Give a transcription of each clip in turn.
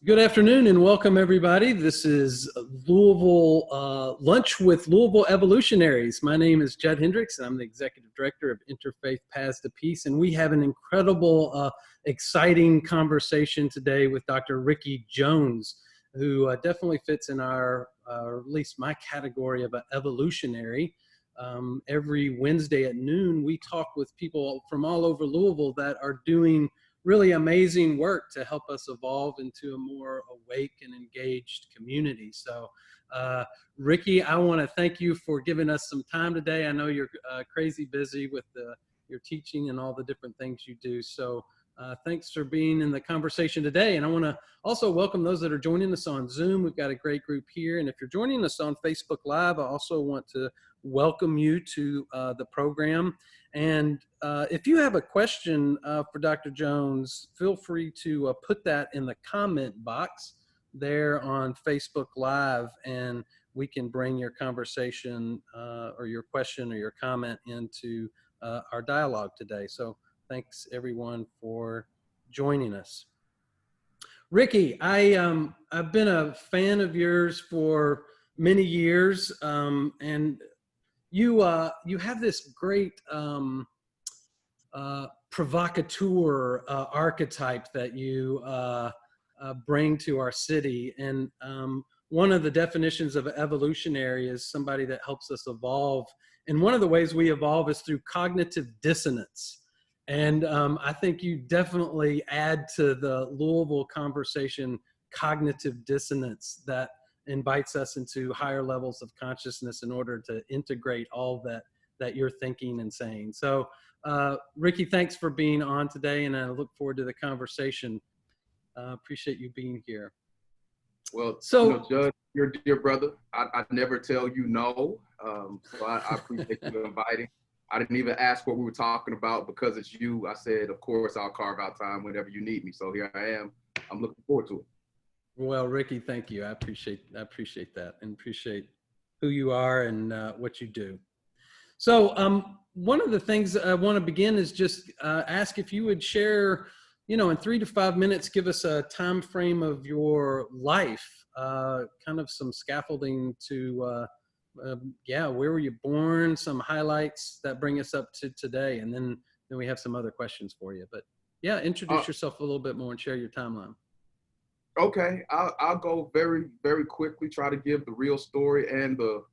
Good afternoon and welcome everybody. This is Louisville Lunch with Louisville Evolutionaries. My name is Jud Hendrix and I'm the Executive Director of Interfaith Paths to Peace, and we have an incredible, exciting conversation today with Dr. Ricky Jones, who definitely fits in our, or at least my category of an evolutionary. Every Wednesday at noon, we talk with people from all over Louisville that are doing really amazing work to help us evolve into a more awake and engaged community. So, Ricky, I want to thank you for giving us some time today. I know you're crazy busy with your teaching and all the different things you do. So, thanks for being in the conversation today. And I want to also welcome those that are joining us on Zoom. We've got a great group here. And if you're joining us on Facebook Live, I also want to welcome you to the program. And if you have a question for Dr. Jones, feel free to put that in the comment box there on Facebook Live, and we can bring your conversation or your question or your comment into our dialogue today. So thanks everyone for joining us. Ricky, I've been a fan of yours for many years, and you have this great provocateur archetype that you bring to our city. And one of the definitions of evolutionary is somebody that helps us evolve. And one of the ways we evolve is through cognitive dissonance. And I think you definitely add to the Louisville conversation cognitive dissonance that invites us into higher levels of consciousness in order to integrate all that you're thinking and saying. So, Ricky, thanks for being on today, and I look forward to the conversation. Appreciate you being here. Well, so, Judge, you're a dear brother. I never tell you no, so I appreciate you inviting. I didn't even ask what we were talking about because it's you. I said, of course, I'll carve out time whenever you need me. So here I am. I'm looking forward to it. Well, Ricky, thank you. I appreciate that, and appreciate who you are and what you do. So one of the things I want to begin is just ask if you would share, in 3 to 5 minutes, give us a time frame of your life, kind of some scaffolding to, where were you born, some highlights that bring us up to today, and then we have some other questions for you. But yeah, introduce yourself a little bit more and share your timeline. Okay, I'll go very, very quickly, try to give the real story and the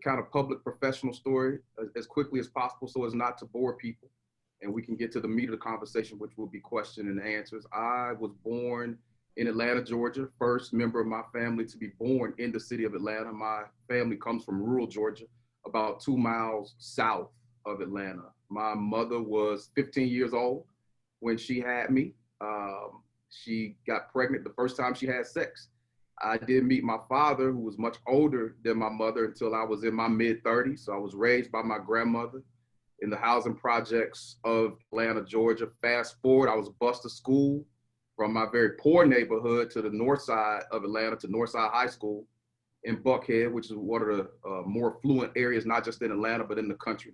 kind of public professional story as quickly as possible so as not to bore people, and we can get to the meat of the conversation, which will be question and answers. I was born in Atlanta, Georgia, first member of my family to be born in the city of Atlanta. My family comes from rural Georgia, about 2 miles south of Atlanta. My mother was 15 years old when she had me. She got pregnant the first time she had sex. I did meet my father, who was much older than my mother, until I was in my mid-30s. So I was raised by my grandmother in the housing projects of Atlanta, Georgia. Fast forward, I was bused to school from my very poor neighborhood to the north side of Atlanta, to Northside High School in Buckhead, which is one of the more affluent areas, not just in Atlanta, but in the country.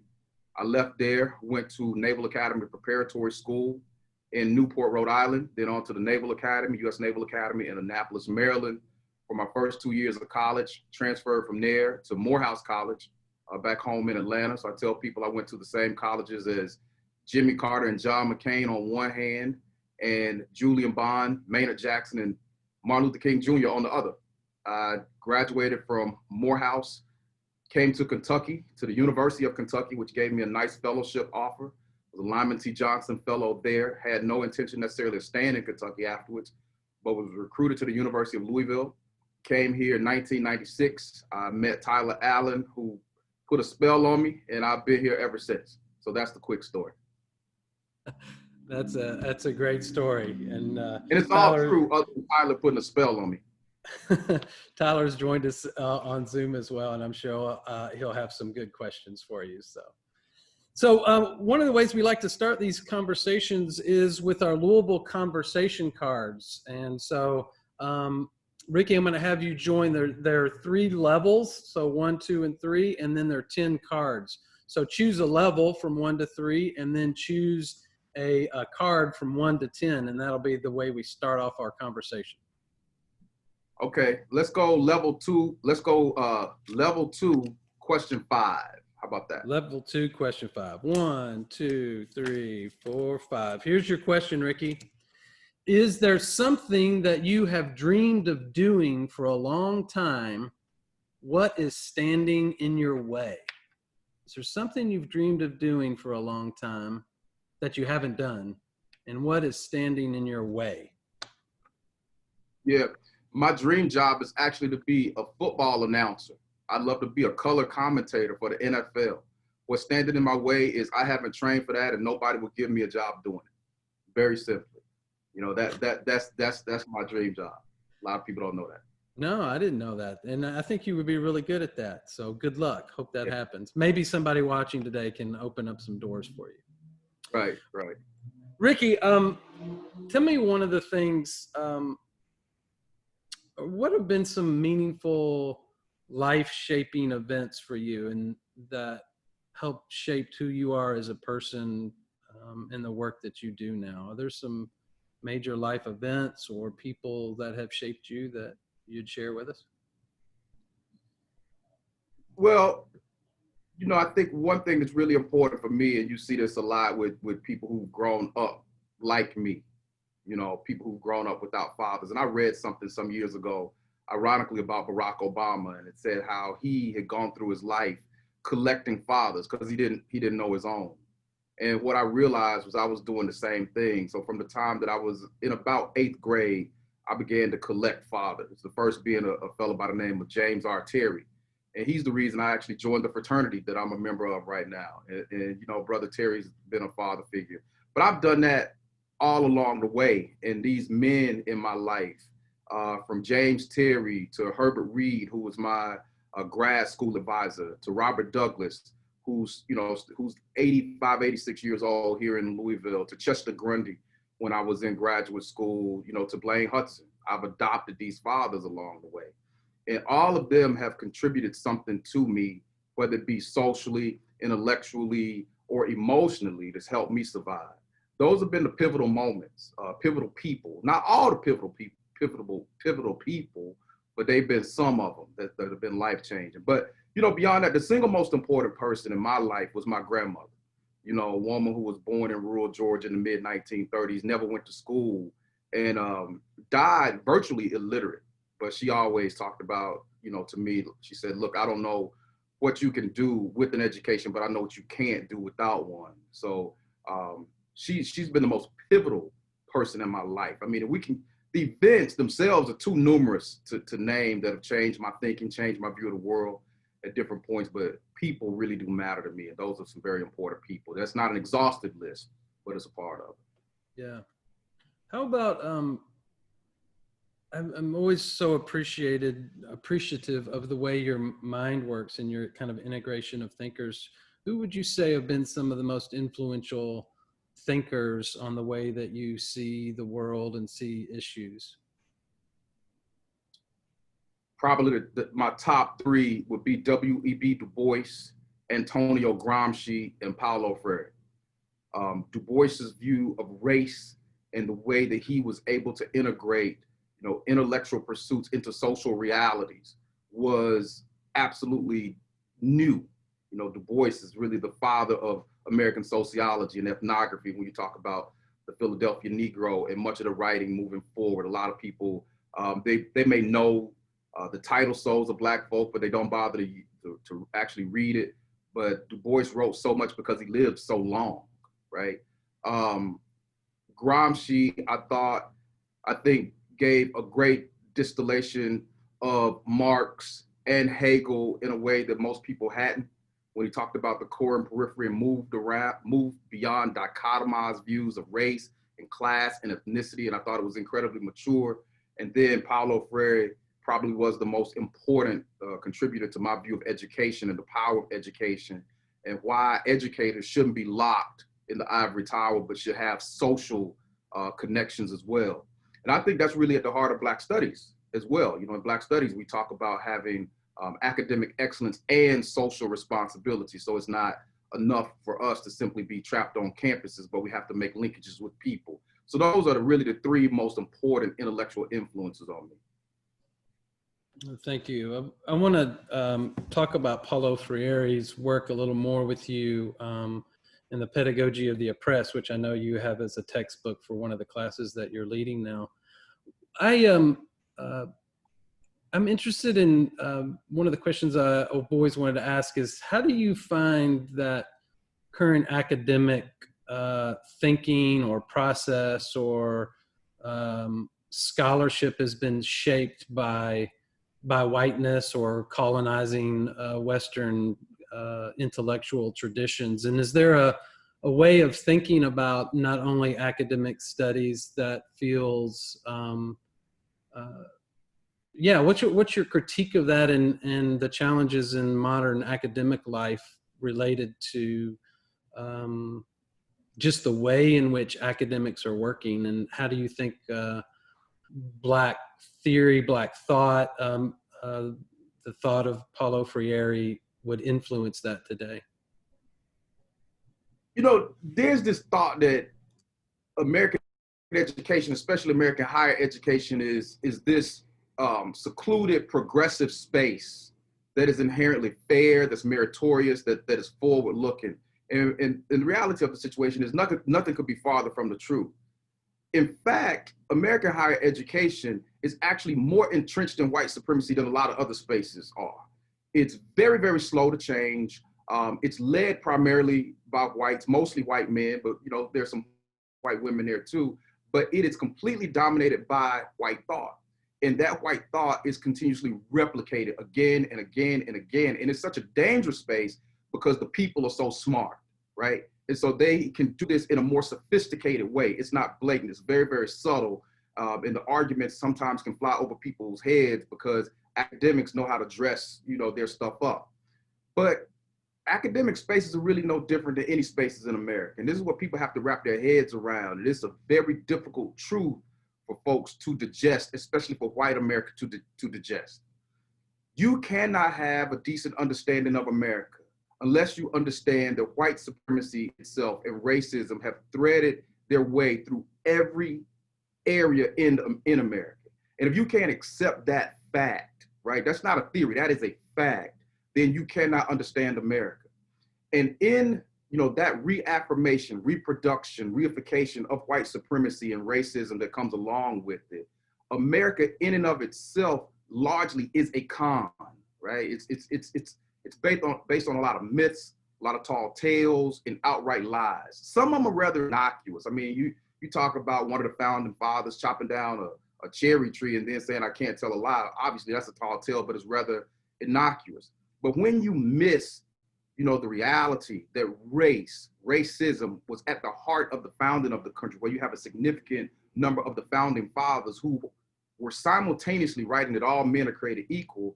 I left there, went to Naval Academy Preparatory School in Newport, Rhode Island, then on to the Naval Academy, U.S. Naval Academy in Annapolis, Maryland, for my first 2 years of college. Transferred from there to Morehouse College back home in Atlanta. So I tell people I went to the same colleges as Jimmy Carter and John McCain on one hand, and Julian Bond, Maynard Jackson, and Martin Luther King Jr. on the other. I graduated from Morehouse, came to Kentucky, to the University of Kentucky, which gave me a nice fellowship offer. I was a Lyman T. Johnson fellow there, had no intention necessarily of staying in Kentucky afterwards, but was recruited to the University of Louisville. Came here in 1996. I met Tyler Allen, who put a spell on me, and I've been here ever since. So that's the quick story. That's a great story, and it's Tyler, all true. Other than Tyler putting a spell on me. Tyler's joined us on Zoom as well, and I'm sure he'll have some good questions for you. So one of the ways we like to start these conversations is with our Louisville conversation cards, and so. Ricky, I'm going to have you join. There are 3 levels, so 1, 2, and 3, and then there are 10 cards. So choose a level from 1 to 3, and then choose a card from 1 to 10, and that'll be the way we start off our conversation. Okay, let's go level 2. Let's go level 2, question 5. How about that? Level 2, question 5. 1, 2, 3, 4, 5. Here's your question, Ricky. Is there something that you have dreamed of doing for a long time? What is standing in your way? Is there something you've dreamed of doing for a long time that you haven't done? And what is standing in your way? Yeah, my dream job is actually to be a football announcer. I'd love to be a color commentator for the NFL. What's standing in my way is I haven't trained for that, and nobody will give me a job doing it. Very simply, you know, that's my dream job. A lot of people don't know that. No, I didn't know that. And I think you would be really good at that. So good luck. Hope that Yeah. happens. Maybe somebody watching today can open up some doors for you. Right, right. Ricky, tell me one of the things, what have been some meaningful life-shaping events for you and that helped shape who you are as a person in the work that you do now? Are there some major life events or people that have shaped you that you'd share with us? Well, you know, I think one thing that's really important for me, and you see this a lot with people who've grown up like me, you know, people who've grown up without fathers. And I read something some years ago, ironically, about Barack Obama, and it said how he had gone through his life collecting fathers because he didn't know his own. And what I realized was I was doing the same thing. So from the time that I was in about 8th grade, I began to collect fathers. The first being a fellow by the name of James R. Terry. And he's the reason I actually joined the fraternity that I'm a member of right now. And you know, Brother Terry's been a father figure. But I've done that all along the way. And these men in my life, from James Terry to Herbert Reed, who was my grad school advisor, to Robert Douglas, who's 85, 86 years old here in Louisville, to Chester Grundy when I was in graduate school, you know, to Blaine Hudson. I've adopted these fathers along the way. And all of them have contributed something to me, whether it be socially, intellectually, or emotionally, that's helped me survive. Those have been the pivotal moments, pivotal people. Not all the pivotal people, but they've been some of them that have been life-changing. But, you know, beyond that, the single most important person in my life was my grandmother. You know, a woman who was born in rural Georgia in the mid-1930s, never went to school, and died virtually illiterate. But she always talked about, you know, to me, she said, look, I don't know what you can do with an education, but I know what you can't do without one. So she's been the most pivotal person in my life. I mean, the events themselves are too numerous to name that have changed my thinking, changed my view of the world at different points, but people really do matter to me. And those are some very important people. That's not an exhaustive list, but it's a part of it. Yeah. How about, I'm always so appreciative of the way your mind works and your kind of integration of thinkers. Who would you say have been some of the most influential thinkers on the way that you see the world and see issues? Probably my top 3 would be W.E.B. Du Bois, Antonio Gramsci, and Paulo Freire. Du Bois's view of race and the way that he was able to integrate, you know, intellectual pursuits into social realities was absolutely new. You know, Du Bois is really the father of American sociology and ethnography when you talk about the Philadelphia Negro and much of the writing moving forward. A lot of people, they may know the title Souls of Black Folk, but they don't bother to actually read it. But Du Bois wrote so much because he lived so long, right? Gramsci, I think gave a great distillation of Marx and Hegel in a way that most people hadn't. When he talked about the core and periphery and moved beyond dichotomized views of race and class and ethnicity. And I thought it was incredibly mature. And then Paulo Freire probably was the most important contributor to my view of education and the power of education and why educators shouldn't be locked in the ivory tower, but should have social connections as well. And I think that's really at the heart of Black studies as well. You know, in Black studies, we talk about having academic excellence and social responsibility. So it's not enough for us to simply be trapped on campuses, but we have to make linkages with people. So those are really the 3 most important intellectual influences on me. Thank you. I want to talk about Paulo Freire's work a little more with you in the Pedagogy of the Oppressed, which I know you have as a textbook for one of the classes that you're leading now. I'm interested in one of the questions I've always wanted to ask is, how do you find that current academic thinking or process or scholarship has been shaped by whiteness or colonizing Western intellectual traditions? And is there a way of thinking about not only academic studies that feels yeah, what's your critique of that and the challenges in modern academic life related to just the way in which academics are working, and how do you think Black theory, Black thought, the thought of Paulo Freire would influence that today? You know, there's this thought that American education, especially American higher education, is this secluded, progressive space that is inherently fair, that's meritorious, that is forward-looking. And the reality of the situation is nothing could be farther from the truth. In fact, American higher education is actually more entrenched in white supremacy than a lot of other spaces are. It's very, very slow to change. It's led primarily by whites, mostly white men, but you know, there's some white women there too. But it is completely dominated by white thought. And that white thought is continuously replicated again and again and again. And it's such a dangerous space because the people are so smart, right? And so they can do this in a more sophisticated way. It's not blatant, it's very, very subtle. And the arguments sometimes can fly over people's heads because academics know how to dress, you know, their stuff up. But academic spaces are really no different than any spaces in America. And this is what people have to wrap their heads around. And it's a very difficult truth for folks to digest, especially for white America to digest. You cannot have a decent understanding of America unless you understand that white supremacy itself and racism have threaded their way through every area in America. And if you can't accept that fact, right, that's not a theory, that is a fact, then you cannot understand America. And in, you know, that reaffirmation, reproduction, reification of white supremacy and racism that comes along with it, America in and of itself largely is a con, right? It's based on a lot of myths, a lot of tall tales, and outright lies. Some of them are rather innocuous. I mean, you talk about one of the founding fathers chopping down a cherry tree and then saying, I can't tell a lie. Obviously, that's a tall tale, but it's rather innocuous. But when you miss, you know, the reality that racism was at the heart of the founding of the country, where you have a significant number of the founding fathers who were simultaneously writing that all men are created equal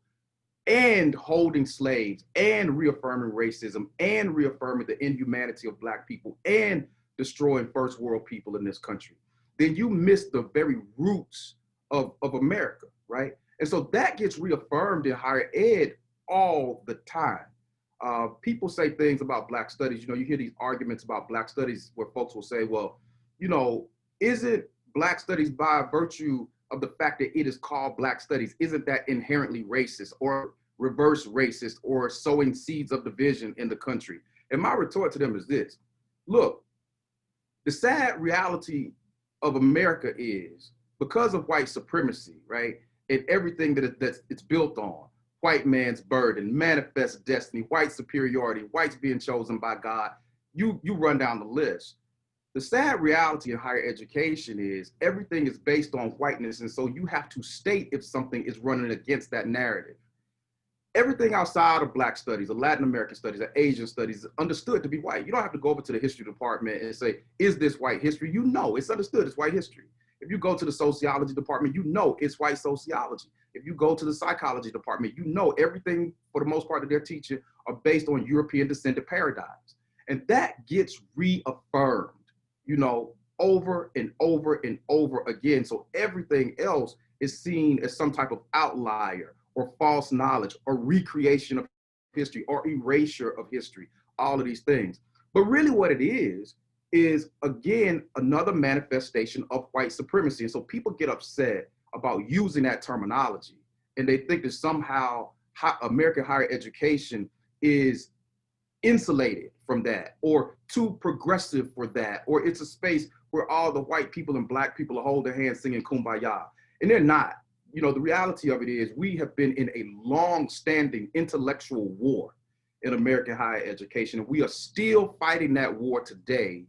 and holding slaves and reaffirming racism and reaffirming the inhumanity of Black people and destroying first world people in this country, then you miss the very roots of America, right? And so that gets reaffirmed in higher ed all the time. People say things about Black studies. You know, you hear these arguments about Black studies where folks will say, well, you know, isn't Black studies by virtue of the fact that it is called Black studies, isn't that inherently racist or reverse racist or sowing seeds of division in the country? And my retort to them is this: look, the sad reality of America is because of white supremacy, right, and everything that it's built on, white man's burden, manifest destiny, white superiority, whites being chosen by God, you run down the list. The sad reality in higher education is everything is based on whiteness, and so you have to state if something is running against that narrative. Everything outside of Black studies, or Latin American studies, or Asian studies is understood to be white. You don't have to go over to the history department and say, is this white history? You know, it's understood it's white history. If you go to the sociology department, you know it's white sociology. If you go to the psychology department, you know everything, for the most part, that they're teaching are based on European descended paradigms. And that gets reaffirmed, you know, over and over and over again. So everything else is seen as some type of outlier or false knowledge or recreation of history or erasure of history, all of these things. But really what it is again, another manifestation of white supremacy. And so people get upset about using that terminology. and they think that somehow American higher education is insulated from that, or too progressive for that, or it's a space where all the white people and black people hold their hands singing Kumbaya. And they're not. You know, the reality of it is we have been in a long-standing intellectual war in American higher education, and we are still fighting that war today,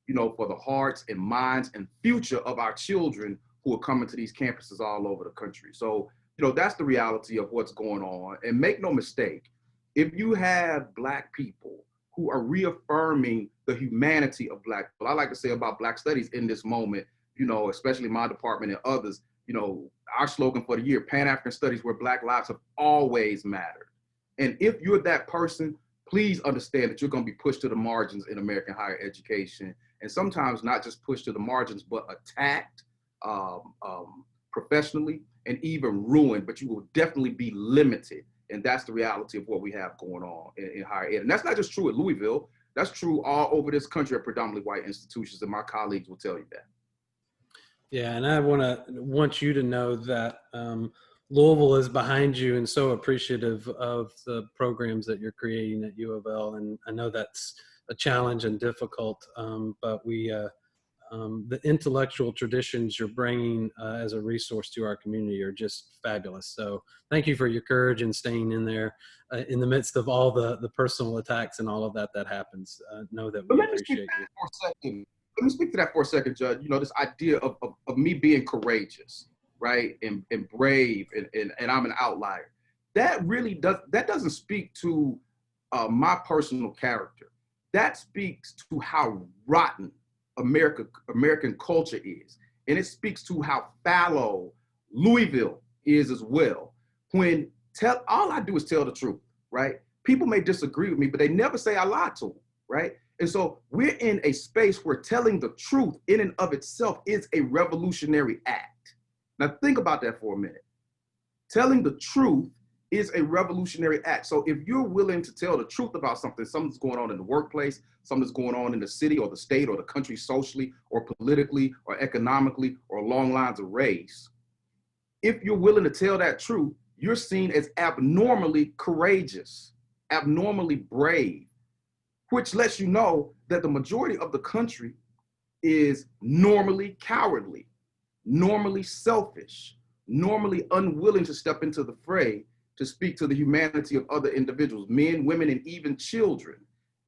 you know, for the hearts and minds and future of our children who are coming to these campuses all over the country. So, you know, that's the reality of what's going on. And make no mistake, if you have black people who are reaffirming the humanity of black people, I like to say about Black studies in this moment, you know, especially my department and others, you know, our slogan for the year, Pan-African Studies, where Black lives have always mattered. And if you're that person, please understand that you're going to be pushed to the margins in American higher education. And sometimes not just pushed to the margins, but attacked professionally and even ruined, but you will definitely be limited. And that's the reality of what we have going on in higher ed. And that's not just true at Louisville. That's true all over this country at predominantly white institutions. And my colleagues will tell you that. Yeah, and I want you to know that Louisville is behind you and so appreciative of the programs that you're creating at U of L. And I know that's a challenge and difficult, but the intellectual traditions you're bringing as a resource to our community are just fabulous. So thank you for your courage and staying in there in the midst of all the personal attacks and all of that happens. Know that we appreciate you. Let me speak to that for a second, Jud. You know, this idea of me being courageous, right, and brave, and I'm an outlier. That really doesn't speak to my personal character. That speaks to how rotten American culture is, and it speaks to how fallow Louisville is as well. When all I do is tell the truth, right? People may disagree with me, but they never say I lied to them, right? And so we're in a space where telling the truth in and of itself is a revolutionary act. Now think about that for a minute. Telling the truth is a revolutionary act. So if you're willing to tell the truth about something's going on in the workplace, something's going on in the city or the state or the country socially or politically or economically or along lines of race, if you're willing to tell that truth, you're seen as abnormally courageous, abnormally brave, which lets you know that the majority of the country is normally cowardly, normally selfish, normally unwilling to step into the fray to speak to the humanity of other individuals, men, women, and even children,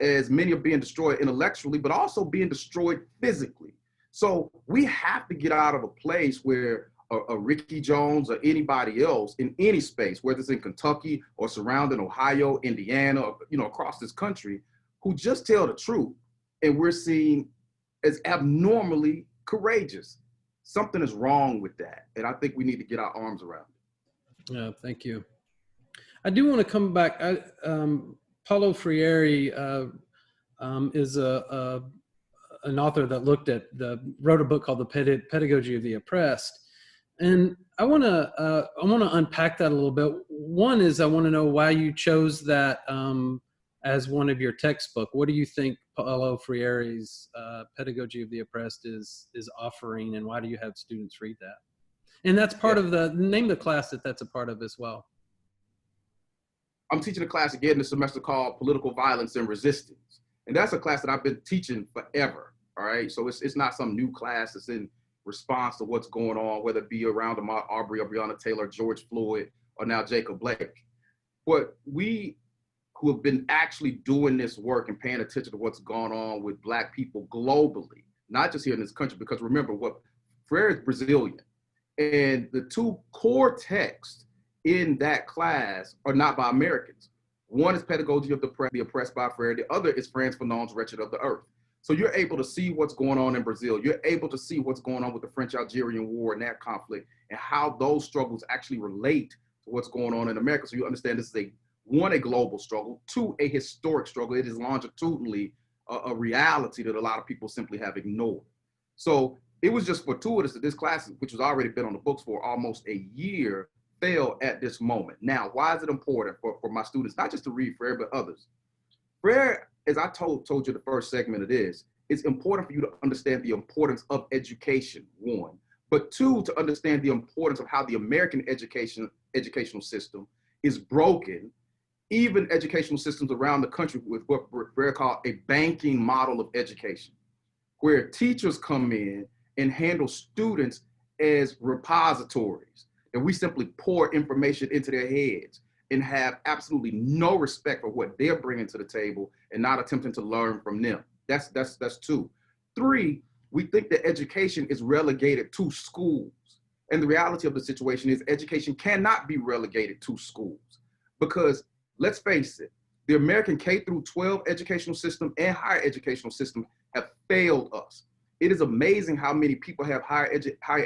as many are being destroyed intellectually, but also being destroyed physically. So we have to get out of a place where a Ricky Jones or anybody else in any space, whether it's in Kentucky or surrounding Ohio, Indiana, or, you know, across this country, who just tell the truth, and we're seen as abnormally courageous. Something is wrong with that, and I think we need to get our arms around it. Yeah, thank you. I do want to come back. Paulo Freire is an author that wrote a book called The Pedagogy of the Oppressed, and I want to unpack that a little bit. One is I want to know why you chose that as one of your textbook. What do you think Paulo Freire's Pedagogy of the Oppressed is offering, and why do you have students read that? And that's part of the name of the class that's a part of as well. I'm teaching a class again this semester called Political Violence and Resistance. And that's a class that I've been teaching forever, all right? So it's not some new class that's in response to what's going on, whether it be around Ahmaud Arbery or Breonna Taylor, George Floyd, or now Jacob Blake. But we who have been actually doing this work and paying attention to what's going on with Black people globally, not just here in this country, because remember, Freire is Brazilian. And the two core texts in that class are not by Americans. One is Pedagogy of the Oppressed by Freire. The other is Frantz Fanon's Wretched of the Earth. So you're able to see what's going on in Brazil. You're able to see what's going on with the French-Algerian War and that conflict, and how those struggles actually relate to what's going on in America. So you understand this is a global struggle, two, a historic struggle. It is longitudinally a reality that a lot of people simply have ignored. So it was just fortuitous that this class, which has already been on the books for almost a year, fail at this moment. Now, why is it important for my students, not just to read Freire, but others? Freire, as I told you the first segment of this, it's important for you to understand the importance of education, one, but two, to understand the importance of how the American education educational system is broken. Even educational systems around the country with what we're called a banking model of education, where teachers come in and handle students as repositories, and we simply pour information into their heads and have absolutely no respect for what they're bringing to the table and not attempting to learn from them. That's two. Three, we think that education is relegated to schools. And the reality of the situation is education cannot be relegated to schools, because let's face it, the American K through 12 educational system and higher educational system have failed us. It is amazing how many people have higher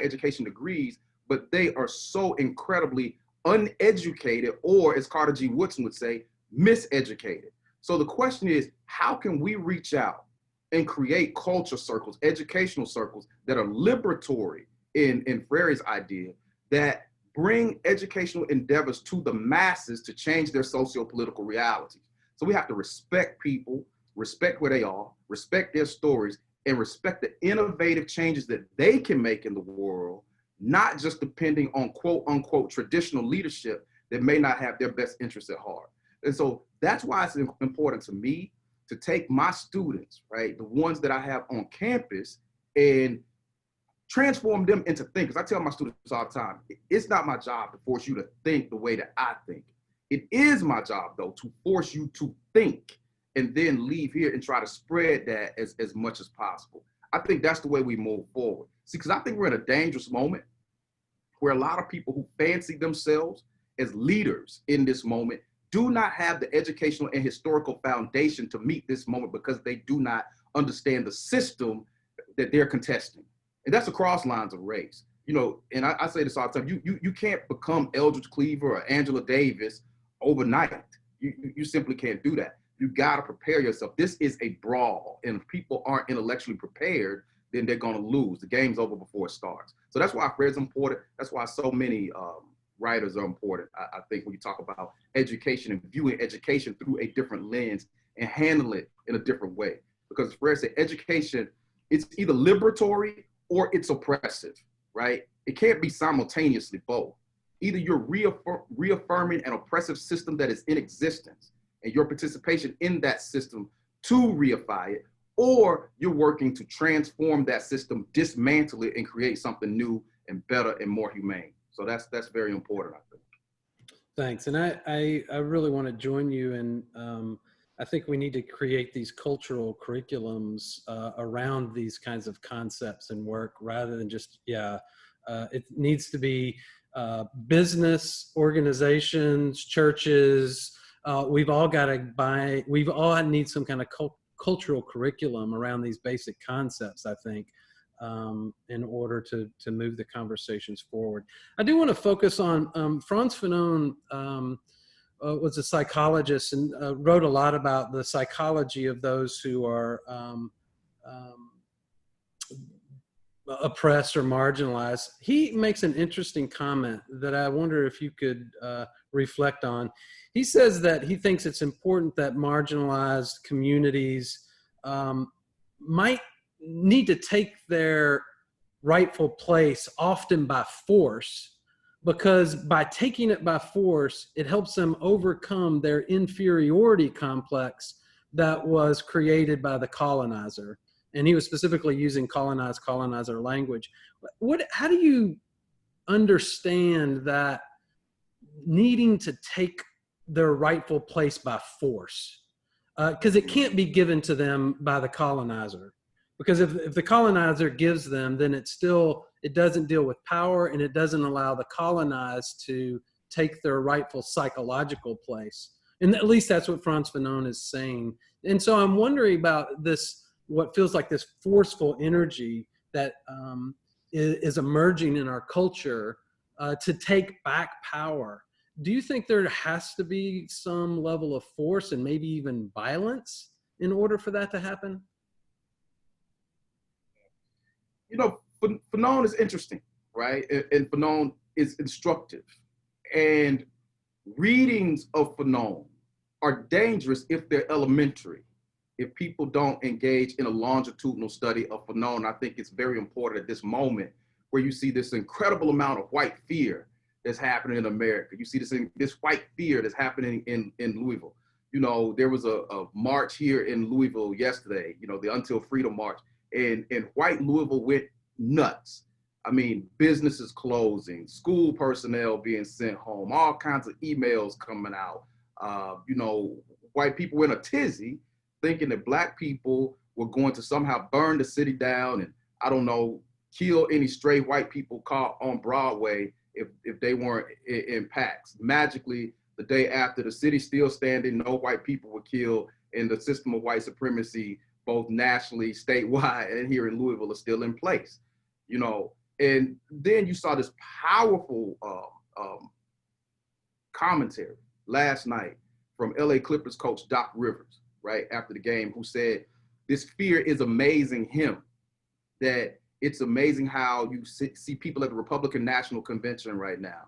education degrees, but they are so incredibly uneducated, or as Carter G. Woodson would say, miseducated. So the question is, how can we reach out and create culture circles, educational circles that are liberatory in Freire's idea, that bring educational endeavors to the masses to change their socio-political realities? So we have to respect people, respect where they are, respect their stories, and respect the innovative changes that they can make in the world, not just depending on quote unquote traditional leadership that may not have their best interests at heart. And so that's why it's important to me to take my students, right, the ones that I have on campus, and transform them into thinkers. I tell my students all the time, it's not my job to force you to think the way that I think. It is my job, though, to force you to think and then leave here and try to spread that as much as possible. I think that's the way we move forward. See, because I think we're in a dangerous moment where a lot of people who fancy themselves as leaders in this moment do not have the educational and historical foundation to meet this moment, because they do not understand the system that they're contesting. And that's across lines of race. You know, and I say this all the time, you can't become Eldridge Cleaver or Angela Davis overnight. You simply can't do that. You gotta prepare yourself. This is a brawl, and if people aren't intellectually prepared, then they're gonna lose. The game's over before it starts. So that's why Freire's important. That's why so many writers are important. I think when you talk about education and viewing education through a different lens and handle it in a different way. Because Freire said education, it's either liberatory or it's oppressive, right? It can't be simultaneously both. Either you're reaffirming an oppressive system that is in existence and your participation in that system to reify it, or you're working to transform that system, dismantle it, and create something new and better and more humane. So that's very important, I think. Thanks. And I really want to join you in, I think we need to create these cultural curriculums around these kinds of concepts and work, rather than just, it needs to be business, organizations, churches. We've all got to we've all need some kind of cultural curriculum around these basic concepts, I think, in order to move the conversations forward. I do want to focus on Frantz Fanon. Was a psychologist and wrote a lot about the psychology of those who are oppressed or marginalized. He makes an interesting comment that I wonder if you could reflect on. He says that he thinks it's important that marginalized communities might need to take their rightful place, often by force, because by taking it by force, it helps them overcome their inferiority complex that was created by the colonizer. And he was specifically using colonizer language. How do you understand that needing to take their rightful place by force? Because it can't be given to them by the colonizer. Because if the colonizer gives them, then it doesn't deal with power, and it doesn't allow the colonized to take their rightful psychological place. And at least that's what Frantz Fanon is saying. And so I'm wondering about this, what feels like this forceful energy that is emerging in our culture to take back power. Do you think there has to be some level of force and maybe even violence in order for that to happen? You know, Fanon is interesting, right? And Fanon is instructive. And readings of Fanon are dangerous if they're elementary. If people don't engage in a longitudinal study of Fanon, I think it's very important at this moment where you see this incredible amount of white fear that's happening in America. You see this white fear that's happening in Louisville. You know, there was a march here in Louisville yesterday, you know, the Until Freedom March, and white Louisville went nuts. I mean, businesses closing, school personnel being sent home, all kinds of emails coming out. You know, white people were in a tizzy thinking that black people were going to somehow burn the city down and, I don't know, kill any stray white people caught on Broadway if they weren't in packs. Magically, the day after, the city's still standing, no white people were killed, and the system of white supremacy, both nationally, statewide, and here in Louisville, is still in place. You know, and then you saw this powerful commentary last night from LA Clippers coach Doc Rivers, right after the game, who said this fear is amazing him, that it's amazing how you see people at the Republican National Convention right now,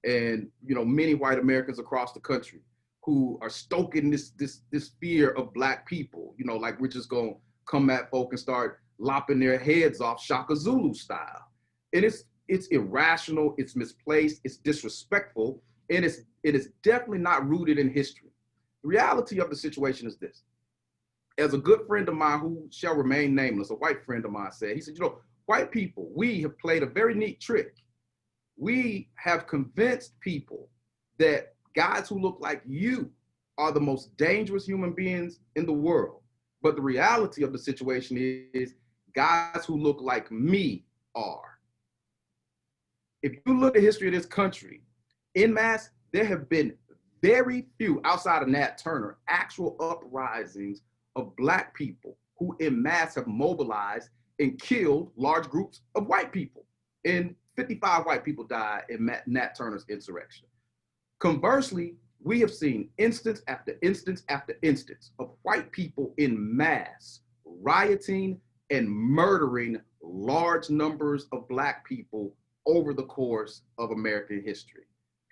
and you know, many white Americans across the country who are stoking this fear of black people, you know, like we're just gonna come at folk and start lopping their heads off Shaka Zulu style. And it's irrational, it's misplaced, it's disrespectful, and it is definitely not rooted in history. The reality of the situation is this. As a good friend of mine who shall remain nameless, a white friend of mine said, he said, you know, white people, we have played a very neat trick. We have convinced people that guys who look like you are the most dangerous human beings in the world. But the reality of the situation is guys who look like me are. If you look at the history of this country, en masse, there have been very few, outside of Nat Turner, actual uprisings of black people who en masse have mobilized and killed large groups of white people. And 55 white people died in Nat Turner's insurrection. Conversely, we have seen instance after instance after instance of white people en masse rioting and murdering large numbers of black people over the course of American history.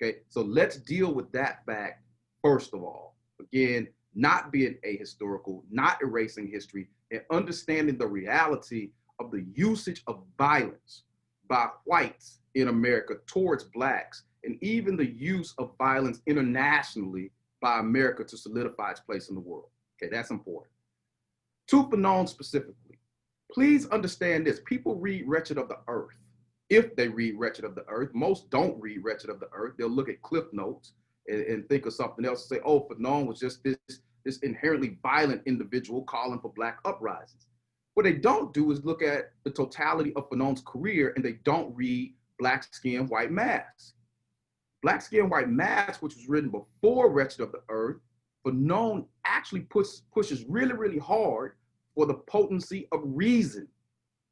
Okay, so let's deal with that fact first of all. Again, not being ahistorical, not erasing history, and understanding the reality of the usage of violence by whites in America towards blacks, and even the use of violence internationally by America to solidify its place in the world. Okay, that's important. To Fanon specifically, please understand this. People read Wretched of the Earth. If they read Wretched of the Earth, most don't read Wretched of the Earth. They'll look at Cliff Notes and think of something else and say, oh, Fanon was just this inherently violent individual calling for black uprisings. What they don't do is look at the totality of Fanon's career, and they don't read Black Skin, White Mask. Black Skin, White Mask, which was written before Wretched of the Earth, Fanon actually pushes really, really hard for the potency of reason.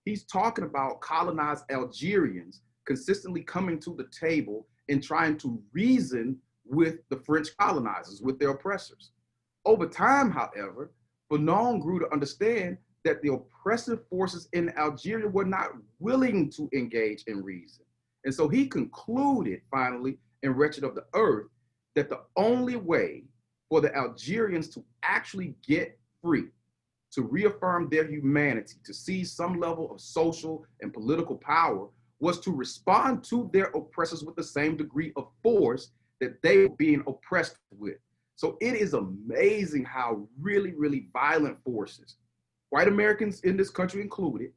He's talking about colonized Algerians consistently coming to the table and trying to reason with the French colonizers, with their oppressors. Over time, however, Fanon grew to understand that the oppressive forces in Algeria were not willing to engage in reason. And so he concluded finally in Wretched of the Earth that the only way for the Algerians to actually get free, to reaffirm their humanity, to seize some level of social and political power, was to respond to their oppressors with the same degree of force that they were being oppressed with. So it is amazing how really, really violent forces, white Americans in this country included,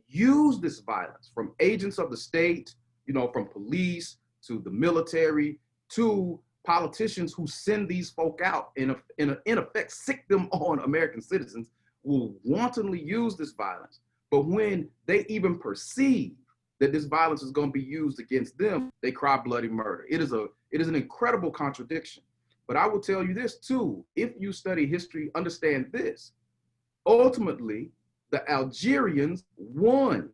use this violence from agents of the state, you know, from police to the military to politicians who send these folk out and in effect sick them on American citizens, will wantonly use this violence. But when they even perceive that this violence is going to be used against them, they cry bloody murder. It is an incredible contradiction. But I will tell you this too, if you study history, understand this. Ultimately, the Algerians won.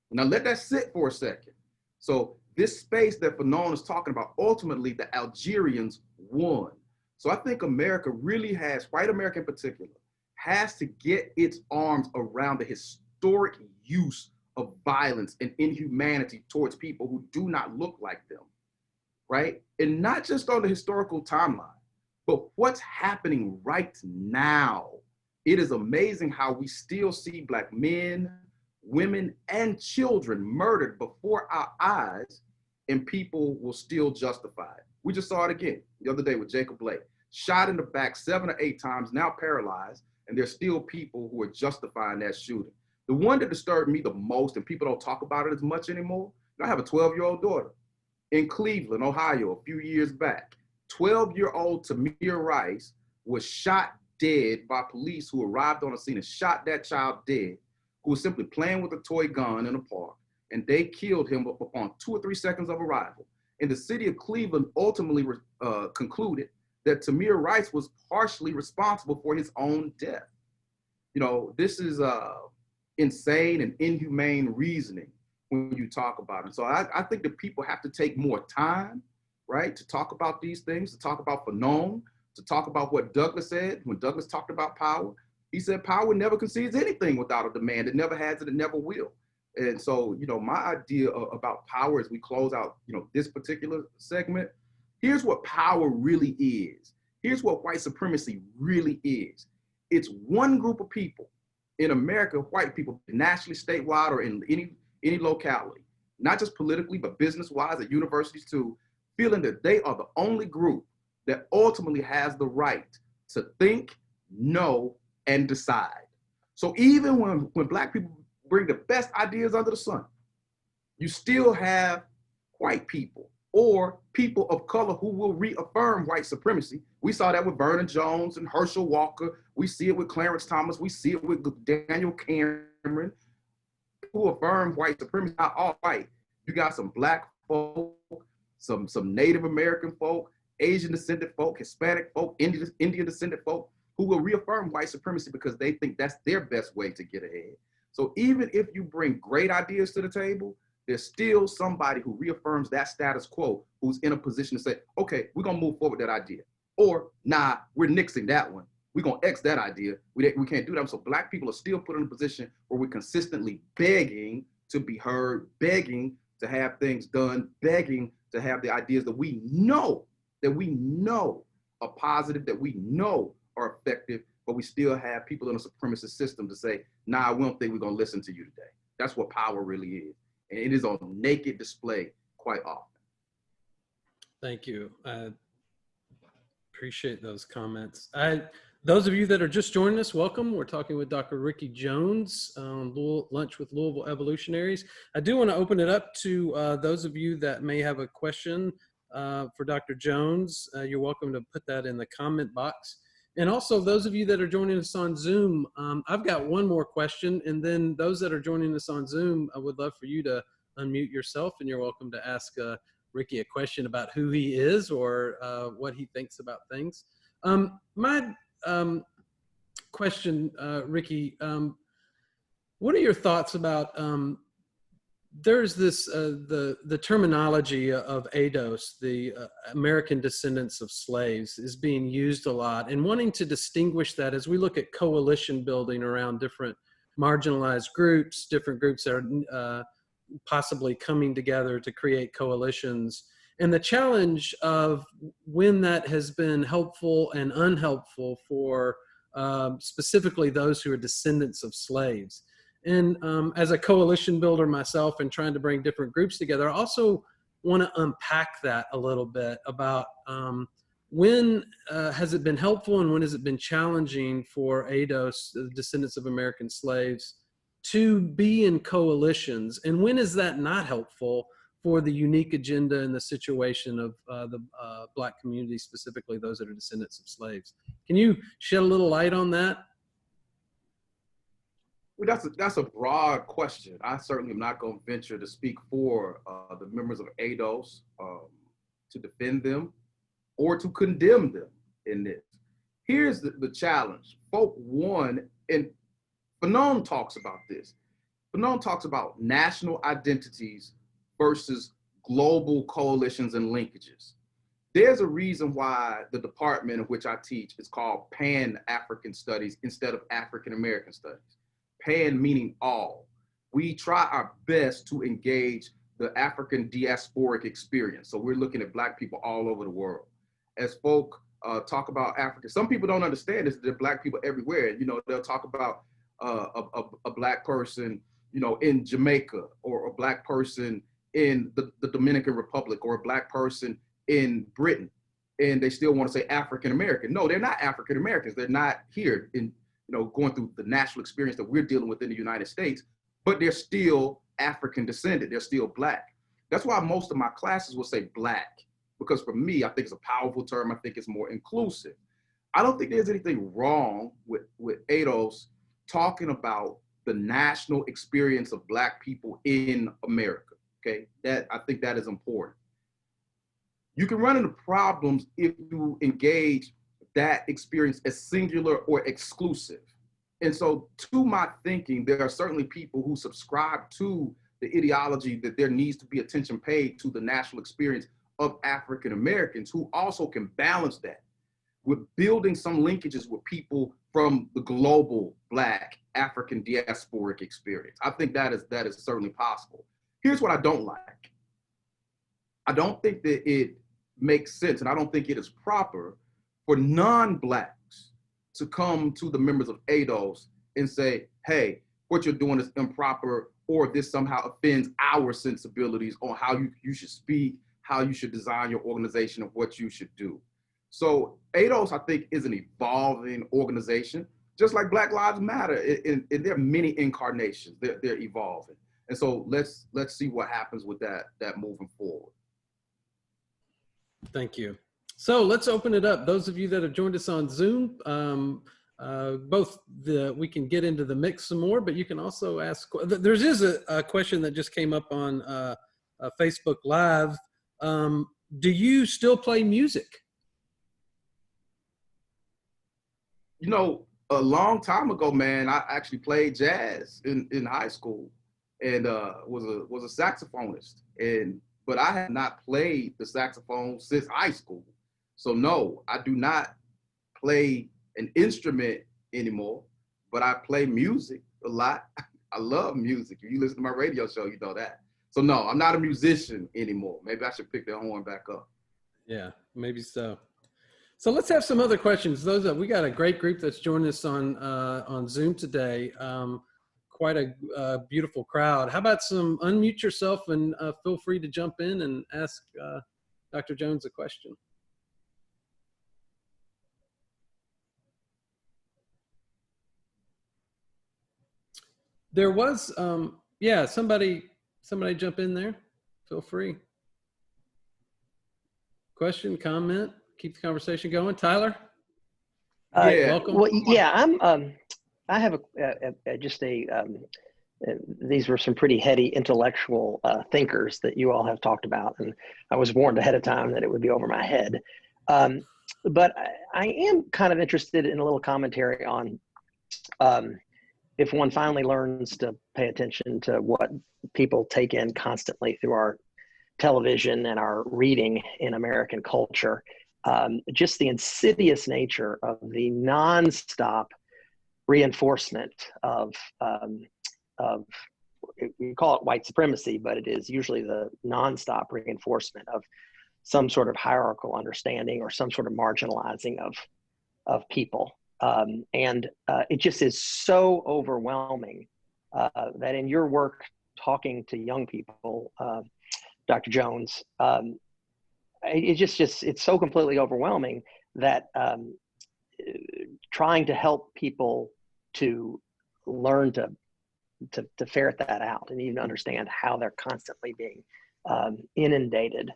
Now let that sit for a second. So this space that Fanon is talking about, ultimately the Algerians won. So I think America really has, white America in particular, has to get its arms around the historic use of violence and inhumanity towards people who do not look like them, right? And not just on the historical timeline, but what's happening right now. It is amazing how we still see Black men, women, and children murdered before our eyes and people will still justify it. We just saw it again the other day with Jacob Blake. Shot in the back 7 or 8 times, now paralyzed, and there's still people who are justifying that shooting. The one that disturbed me the most, and people don't talk about it as much anymore, I have a 12-year-old daughter in Cleveland, Ohio, a few years back. 12-year-old Tamir Rice was shot dead by police who arrived on the scene and shot that child dead, who was simply playing with a toy gun in a park, and they killed him upon 2 or 3 seconds of arrival. And the city of Cleveland ultimately concluded that Tamir Rice was partially responsible for his own death. You know, this is insane and inhumane reasoning when you talk about it. So I think that people have to take more time, right, to talk about these things, to talk about Fanon, to talk about what Douglas said. When Douglas talked about power, he said power never concedes anything without a demand. It never has it, it never will. And so, you know, my idea about power as we close out, you know, this particular segment, here's what power really is. Here's what white supremacy really is. It's one group of people in America, white people, nationally, statewide, or in any locality, not just politically, but business-wise at universities too, feeling that they are the only group that ultimately has the right to think, know, and decide. So even when Black people bring the best ideas under the sun, you still have white people or people of color who will reaffirm white supremacy. We saw that with Vernon Jones and Herschel Walker. We see it with Clarence Thomas. We see it with Daniel Cameron, who affirm white supremacy, not all white. You got some Black folk, some Native American folk, Asian descended folk, Hispanic folk, Indian descended folk, who will reaffirm white supremacy because they think that's their best way to get ahead. So even if you bring great ideas to the table, there's still somebody who reaffirms that status quo who's in a position to say, okay, we're gonna move forward with that idea. Or, nah, we're nixing that one. We're gonna X that idea. We can't do that. So Black people are still put in a position where we're consistently begging to be heard, begging to have things done, begging to have the ideas that we know are positive, that we know are effective, but we still have people in a supremacist system to say, nah, we don't think we're gonna listen to you today. That's what power really is. And it is on naked display quite often. Thank you. I appreciate those comments. Those of you that are just joining us, welcome. We're talking with Dr. Ricky Jones on Lunch with Louisville Evolutionaries. I do want to open it up to those of you that may have a question for Dr. Jones. You're welcome to put that in the comment box. And also those of you that are joining us on Zoom, I've got one more question, and then those that are joining us on Zoom, I would love for you to unmute yourself, and you're welcome to ask Ricky a question about who he is or what he thinks about things. My question, Ricky, what are your thoughts about there's this the terminology of ADOS, the American descendants of slaves, is being used a lot, and wanting to distinguish that as we look at coalition building around different marginalized groups, different groups that are possibly coming together to create coalitions, and the challenge of when that has been helpful and unhelpful for specifically those who are descendants of slaves. And as a coalition builder myself and trying to bring different groups together, I also want to unpack that a little bit about when has it been helpful and when has it been challenging for ADOS, the descendants of American slaves, to be in coalitions, and when is that not helpful for the unique agenda and the situation of the Black community, specifically those that are descendants of slaves. Can you shed a little light on that? Well, that's a broad question. I certainly am not going to venture to speak for the members of ADOS to defend them or to condemn them in this. Here's the challenge. Folk one, and Fanon talks about this. Fanon talks about national identities versus global coalitions and linkages. There's a reason why the department in which I teach is called Pan-African Studies instead of African-American Studies. Pan meaning all. We try our best to engage the African diasporic experience. So we're looking at Black people all over the world. As folk talk about Africa, some people don't understand this, there are Black people everywhere. You know, they'll talk about a Black person, you know, in Jamaica, or a Black person in the Dominican Republic or a Black person in Britain, and they still want to say African American. No, they're not African Americans. They're not here in, going through the national experience that we're dealing with in the United States, but they're still African descended. They're still Black. That's why most of my classes will say Black, because for me, I think it's a powerful term. I think it's more inclusive. I don't think there's anything wrong with ADOS talking about the national experience of Black people in America, okay? I think that is important. You can run into problems if you engage that experience as singular or exclusive. And so to my thinking, there are certainly people who subscribe to the ideology that there needs to be attention paid to the national experience of African Americans, who also can balance that with building some linkages with people from the global Black African diasporic experience. I think that is certainly possible. Here's what I don't like. I don't think that it makes sense, and I don't think it is proper for non-Blacks to come to the members of ADOS and say, hey, what you're doing is improper, or this somehow offends our sensibilities on how you should speak, how you should design your organization, and what you should do. So ADOS, I think, is an evolving organization, just like Black Lives Matter. And there are many incarnations. They're evolving. And so let's see what happens with that moving forward. Thank you. So let's open it up. Those of you that have joined us on Zoom, we can get into the mix some more, but you can also ask. There is a question that just came up on Facebook Live. Do you still play music? A long time ago, man, I actually played jazz in high school, and was a saxophonist. But I have not played the saxophone since high school. So no, I do not play an instrument anymore, but I play music a lot. I love music. If you listen to my radio show, you know that. So no, I'm not a musician anymore. Maybe I should pick that horn back up. Yeah, maybe so. So let's have some other questions. We got a great group that's joined us on Zoom today. Quite a beautiful crowd. How about some unmute yourself and feel free to jump in and ask Dr. Jones a question. There was, yeah, somebody jump in there. Feel free. Question, comment, keep the conversation going. Tyler? Yeah. Welcome. Well, yeah, I have these were some pretty heady intellectual thinkers that you all have talked about, and I was warned ahead of time that it would be over my head. But I am kind of interested in a little commentary on if one finally learns to pay attention to what people take in constantly through our television and our reading in American culture, just the insidious nature of the nonstop reinforcement of we call it white supremacy, but it is usually the nonstop reinforcement of some sort of hierarchical understanding or some sort of marginalizing of people. And it just is so overwhelming that in your work talking to young people, Dr. Jones, it's so completely overwhelming that trying to help people to learn to ferret that out and even understand how they're constantly being inundated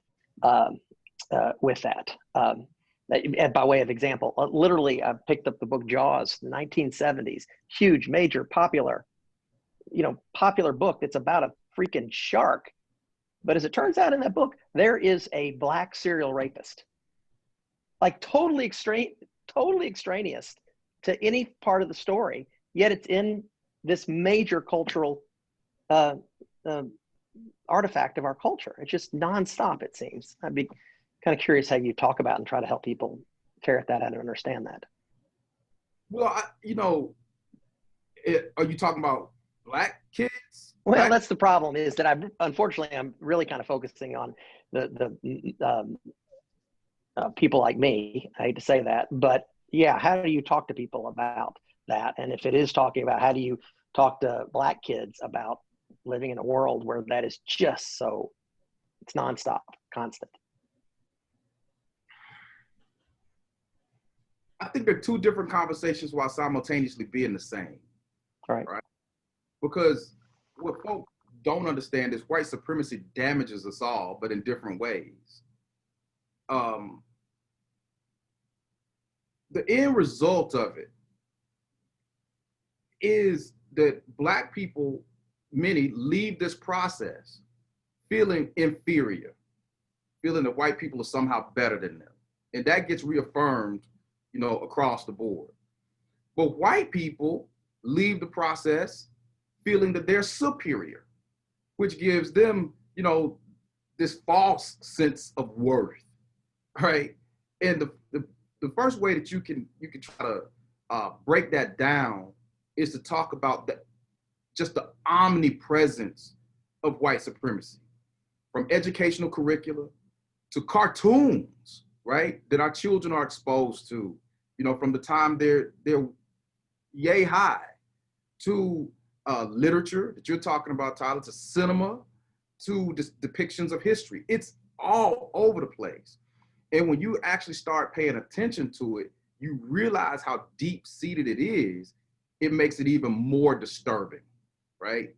with that. And by way of example, literally, I picked up the book Jaws, 1970s, huge, major, popular book that's about a freaking shark. But as it turns out in that book, there is a Black serial rapist, like totally extraneous to any part of the story, yet it's in this major cultural artifact of our culture. It's just nonstop, it seems. I'd be kind of curious how you talk about and try to help people ferret that out and understand that. Well, are you talking about Black kids? Well, that's the problem, is that I'm really kind of focusing on the people like me. I hate to say that, but yeah, how do you talk to people about that? And if it is talking about, how do you talk to Black kids about living in a world where that is just so It's nonstop, constant. I think they're two different conversations while simultaneously being the same. Right. Because what folks don't understand is white supremacy damages us all, but in different ways. The end result of it is that Black people, many, leave this process feeling inferior, feeling that white people are somehow better than them. And that gets reaffirmed, you know, across the board. But white people leave the process feeling that they're superior, which gives them, you know, this false sense of worth, right? And the first way that you can try to break that down is to talk about just the omnipresence of white supremacy, from educational curricula to cartoons, right, that our children are exposed to, you know, from the time they're yay high, to literature that you're talking about, Tyler, to cinema, to depictions of history. It's all over the place. And when you actually start paying attention to it, you realize how deep-seated it is. It makes it even more disturbing, right?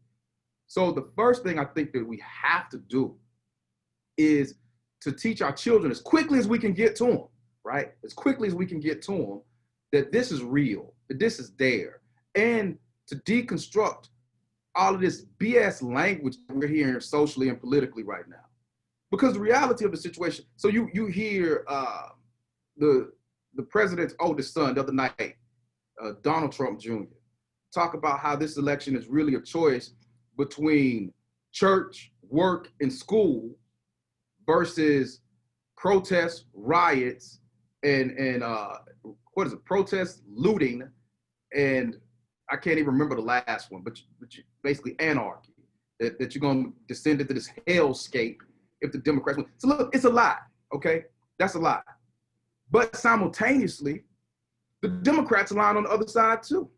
So the first thing I think that we have to do is to teach our children as quickly as we can get to them, right? As quickly as we can get to them, that this is real, that this is there, and to deconstruct all of this BS language we're hearing socially and politically right now. Because the reality of the situation, so you hear the president's oldest son the other night, Donald Trump Jr., talk about how this election is really a choice between church, work, and school versus protests, riots, and what is it, protests, looting, and I can't even remember the last one, but basically anarchy, that you're going to descend into this hellscape if the Democrats win. So look, it's a lie, okay? That's a lie. But simultaneously, the Democrats are lying on the other side too.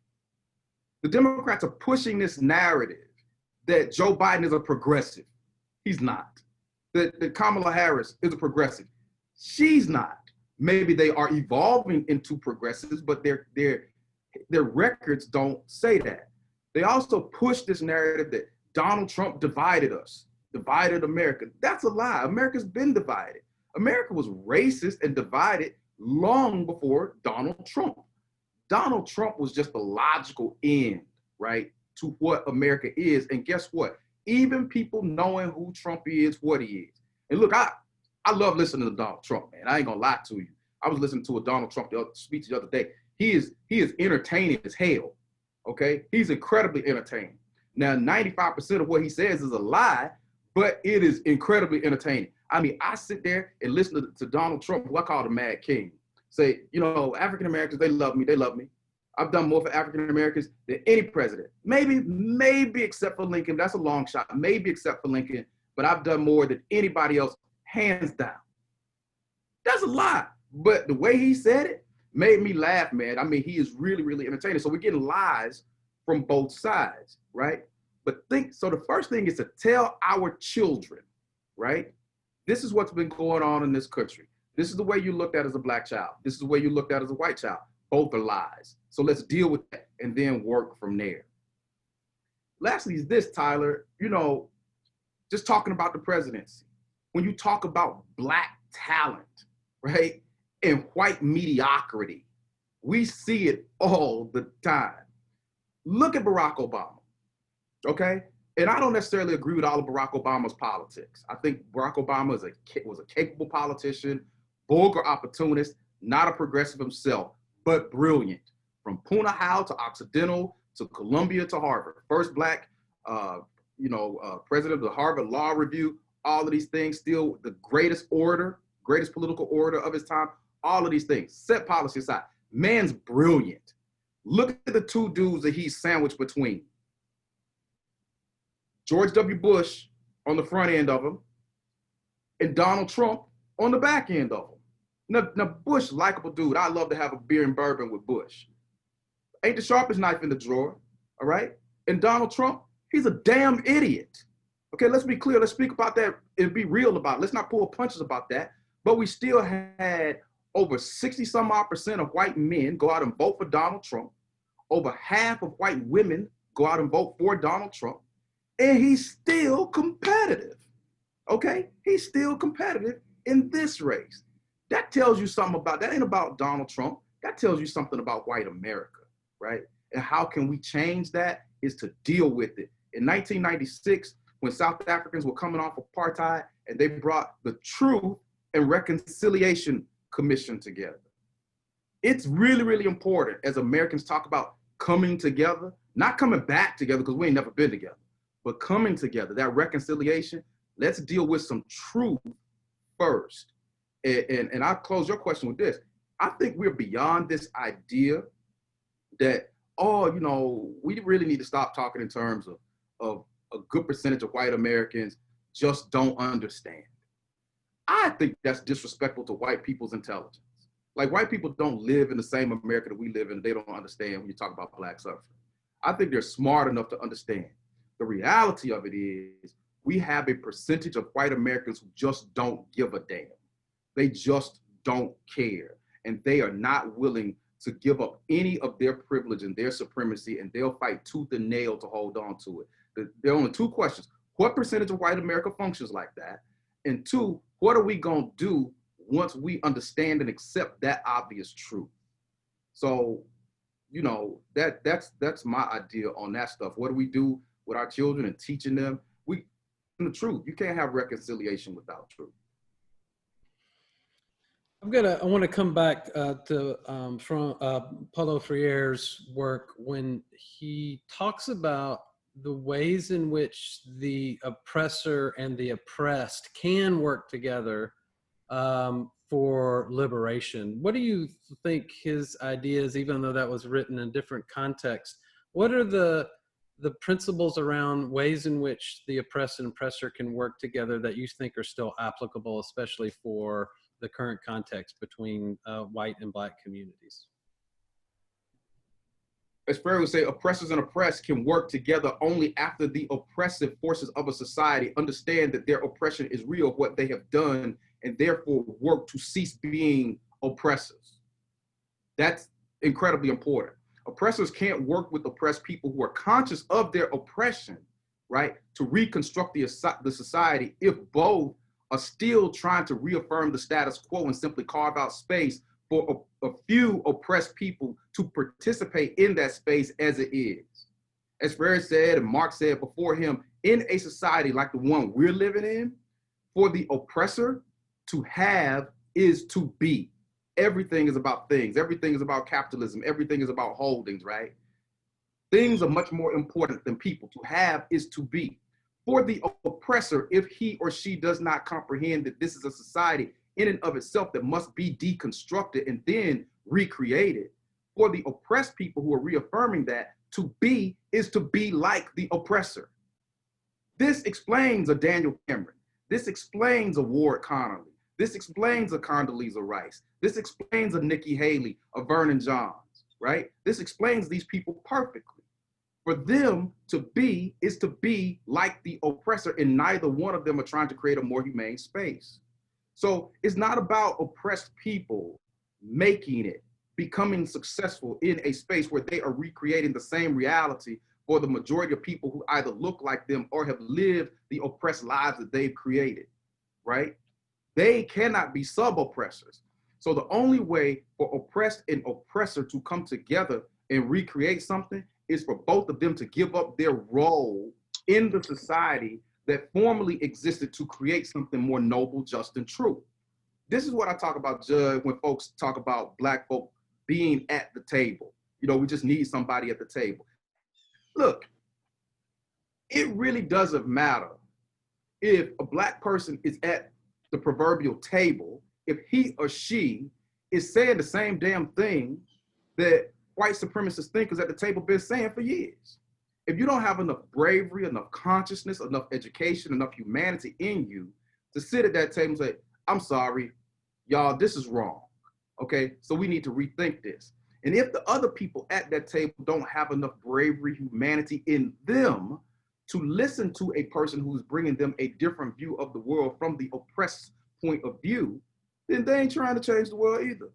The Democrats are pushing this narrative that Joe Biden is a progressive. He's not. That Kamala Harris is a progressive. She's not. Maybe they are evolving into progressives, but their records don't say that. They also push this narrative that Donald Trump divided us, divided America. That's a lie. America's been divided. America was racist and divided long before Donald Trump. Donald Trump was just the logical end, right, to what America is. And guess what? Even people knowing who Trump is, what he is. And look, I love listening to Donald Trump, man. I ain't gonna lie to you. I was listening to a Donald Trump speech the other day. He is entertaining as hell, okay? He's incredibly entertaining. Now, 95% of what he says is a lie, but it is incredibly entertaining. I mean, I sit there and listen to Donald Trump, who I call the Mad King, say, you know, African Americans, they love me, they love me. I've done more for African Americans than any president. Maybe except for Lincoln. That's a long shot. Maybe except for Lincoln, but I've done more than anybody else, hands down. That's a lie. But the way he said it made me laugh, man. I mean, he is really, really entertaining. So we're getting lies from both sides, right? But so the first thing is to tell our children, right? This is what's been going on in this country. This is the way you looked at as a Black child. This is the way you looked at as a white child. Both are lies. So let's deal with that and then work from there. Lastly is this, Tyler, you know, just talking about the presidency. When you talk about Black talent, right, and white mediocrity, we see it all the time. Look at Barack Obama, okay? And I don't necessarily agree with all of Barack Obama's politics. I think Barack Obama was a capable politician, vulgar opportunist, not a progressive himself, but brilliant. From Punahou to Occidental to Columbia to Harvard. First Black, president of the Harvard Law Review, all of these things, still the greatest orator, greatest political orator of his time, all of these things. Set policy aside. Man's brilliant. Look at the two dudes that he's sandwiched between. George W. Bush on the front end of him and Donald Trump on the back end of him. Now Bush, likable dude. I love to have a beer and bourbon with Bush. Ain't the sharpest knife in the drawer, all right? And Donald Trump, he's a damn idiot. Okay, let's be clear. Let's speak about that and be real about it. Let's not pull punches about that. But we still had over 60% of white men go out and vote for Donald Trump. Over half of white women go out and vote for Donald Trump. And he's still competitive. Okay, he's still competitive in this race. That tells you something about, that ain't about Donald Trump. That tells you something about white America, right? And how can we change that is to deal with it. In 1996, when South Africans were coming off apartheid and they brought the Truth and Reconciliation Commission together. It's really, really important as Americans talk about coming together, not coming back together because we ain't never been together, but coming together, that reconciliation. Let's deal with some truth first. And I'll close your question with this. I think we're beyond this idea that, oh, you know, we really need to stop talking in terms of a good percentage of white Americans just don't understand. I think that's disrespectful to white people's intelligence. Like, white people don't live in the same America that we live in. They don't understand when you talk about Black suffering. I think they're smart enough to understand. The reality of it is we have a percentage of white Americans who just don't give a damn. They just don't care. And they are not willing to give up any of their privilege and their supremacy, and they'll fight tooth and nail to hold on to it. There are only two questions. What percentage of white America functions like that? And two, what are we gonna do once we understand and accept that obvious truth? So, you know, that's my idea on that stuff. What do we do with our children and teaching them? The truth. You can't have reconciliation without truth. I want to come back to Paulo Freire's work when he talks about the ways in which the oppressor and the oppressed can work together for liberation. What do you think his ideas, even though that was written in different contexts, what are the principles around ways in which the oppressed and oppressor can work together that you think are still applicable, especially for the current context between white and Black communities? It's fair to say oppressors and oppressed can work together only after the oppressive forces of a society understand that their oppression is real, what they have done, and therefore work to cease being oppressors. That's incredibly important. Oppressors can't work with oppressed people who are conscious of their oppression, right, to reconstruct the society if both are still trying to reaffirm the status quo and simply carve out space for a few oppressed people to participate in that space as it is. As Freire said and Marx said before him, in a society like the one we're living in, for the oppressor to have is to be. Everything is about things. Everything is about capitalism. Everything is about holdings, right? Things are much more important than people. To have is to be. For the oppressor, if he or she does not comprehend that this is a society in and of itself that must be deconstructed and then recreated, for the oppressed people who are reaffirming that, to be is to be like the oppressor. This explains a Daniel Cameron. This explains a Ward Connerly. This explains a Condoleezza Rice. This explains a Nikki Haley, a Vernon Johns, right? This explains these people perfectly. For them to be is to be like the oppressor, and neither one of them are trying to create a more humane space. So it's not about oppressed people making it, becoming successful in a space where they are recreating the same reality for the majority of people who either look like them or have lived the oppressed lives that they've created, right? They cannot be sub-oppressors. So the only way for oppressed and oppressor to come together and recreate something is for both of them to give up their role in the society that formerly existed to create something more noble, just, and true. This is what I talk about, Jud, when folks talk about Black folk being at the table. You know, we just need somebody at the table. Look, it really doesn't matter if a Black person is at the proverbial table, if he or she is saying the same damn thing that white supremacist thinkers at the table been saying for years. If you don't have enough bravery, enough consciousness, enough education, enough humanity in you to sit at that table and say, I'm sorry, y'all, this is wrong, okay? So we need to rethink this. And if the other people at that table don't have enough bravery, humanity in them to listen to a person who's bringing them a different view of the world from the oppressed point of view, then they ain't trying to change the world either.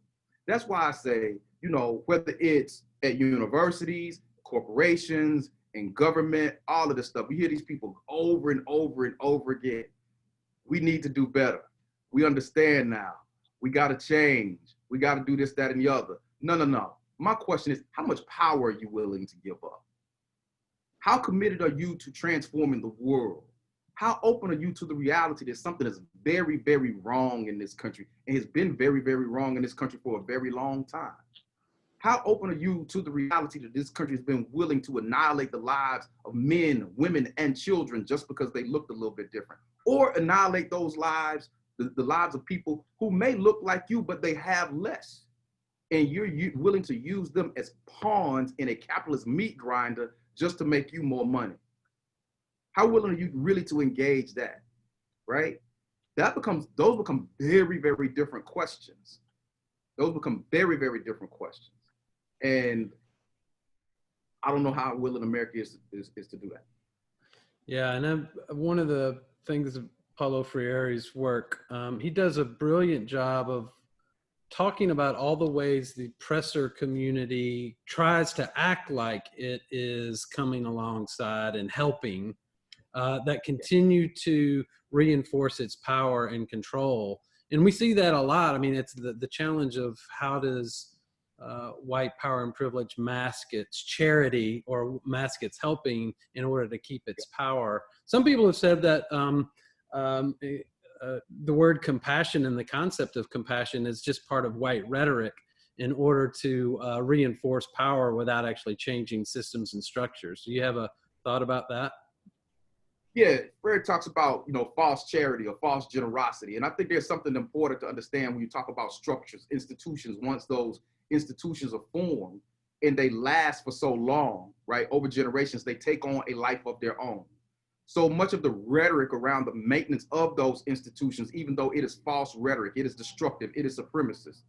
That's why I say, you know, whether it's at universities, corporations, and government, all of this stuff, we hear these people over and over and over again. We need to do better. We understand now. We got to change. We got to do this, that, and the other. No. My question is, how much power are you willing to give up? How committed are you to transforming the world? How open are you to the reality that something is very, very wrong in this country and has been very, very wrong in this country for a very long time? How open are you to the reality that this country has been willing to annihilate the lives of men, women, and children just because they looked a little bit different? Or annihilate those lives, the lives of people who may look like you, but they have less. And you're willing to use them as pawns in a capitalist meat grinder just to make you more money. How willing are you really to engage that, right? Those become very, very different questions. Those become very, very different questions. And I don't know how willing America is to do that. Yeah, and one of the things of Paulo Freire's work, he does a brilliant job of talking about all the ways the oppressor community tries to act like it is coming alongside and helping, that continue to reinforce its power and control. And we see that a lot. I mean, it's the challenge of how does white power and privilege mask its charity or mask its helping in order to keep its power. Some people have said that the word compassion and the concept of compassion is just part of white rhetoric in order to reinforce power without actually changing systems and structures. Do you have a thought about that? Yeah, Freire talks about, you know, false charity or false generosity. And I think there's something important to understand when you talk about structures, institutions. Once those institutions are formed and they last for so long, right, over generations, they take on a life of their own. So much of the rhetoric around the maintenance of those institutions, even though it is false rhetoric, it is destructive, it is supremacist,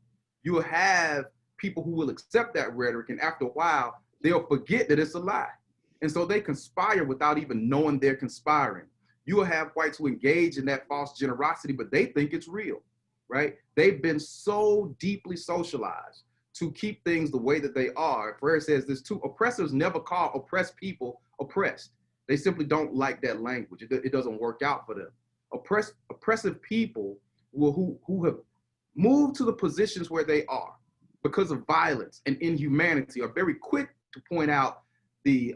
you will have people who will accept that rhetoric, and after a while, they'll forget that it's a lie. And so they conspire without even knowing they're conspiring. You will have whites who engage in that false generosity, but they think it's real, right? They've been so deeply socialized to keep things the way that they are. Freire says this too: oppressors never call oppressed people oppressed. They simply don't like that language. It doesn't work out for them. Oppressive people who have moved to the positions where they are because of violence and inhumanity are very quick to point out the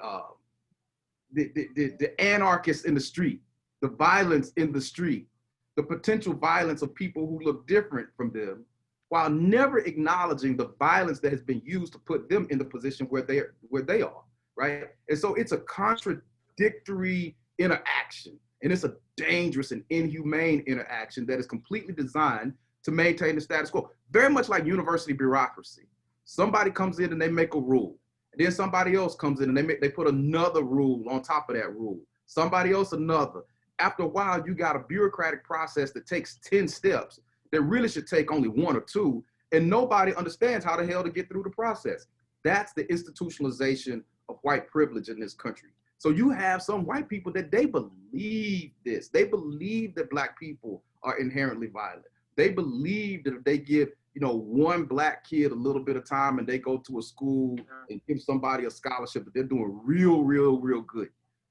anarchists in the street, the violence in the street, the potential violence of people who look different from them, while never acknowledging the violence that has been used to put them in the position where they are, right? And so it's a contradictory interaction, and it's a dangerous and inhumane interaction that is completely designed to maintain the status quo. Very much like university bureaucracy. Somebody comes in and they make a rule. And then somebody else comes in and they put another rule on top of that rule. Somebody else another. After a while, you got a bureaucratic process that takes 10 steps that really should take only 1 or 2, and nobody understands how the hell to get through the process. That's the institutionalization of white privilege in this country. So you have some white people that they believe this. They believe that Black people are inherently violent. They believe that if they give, you know, one Black kid a little bit of time and they go to a school and give somebody a scholarship, that they're doing real, real, real good.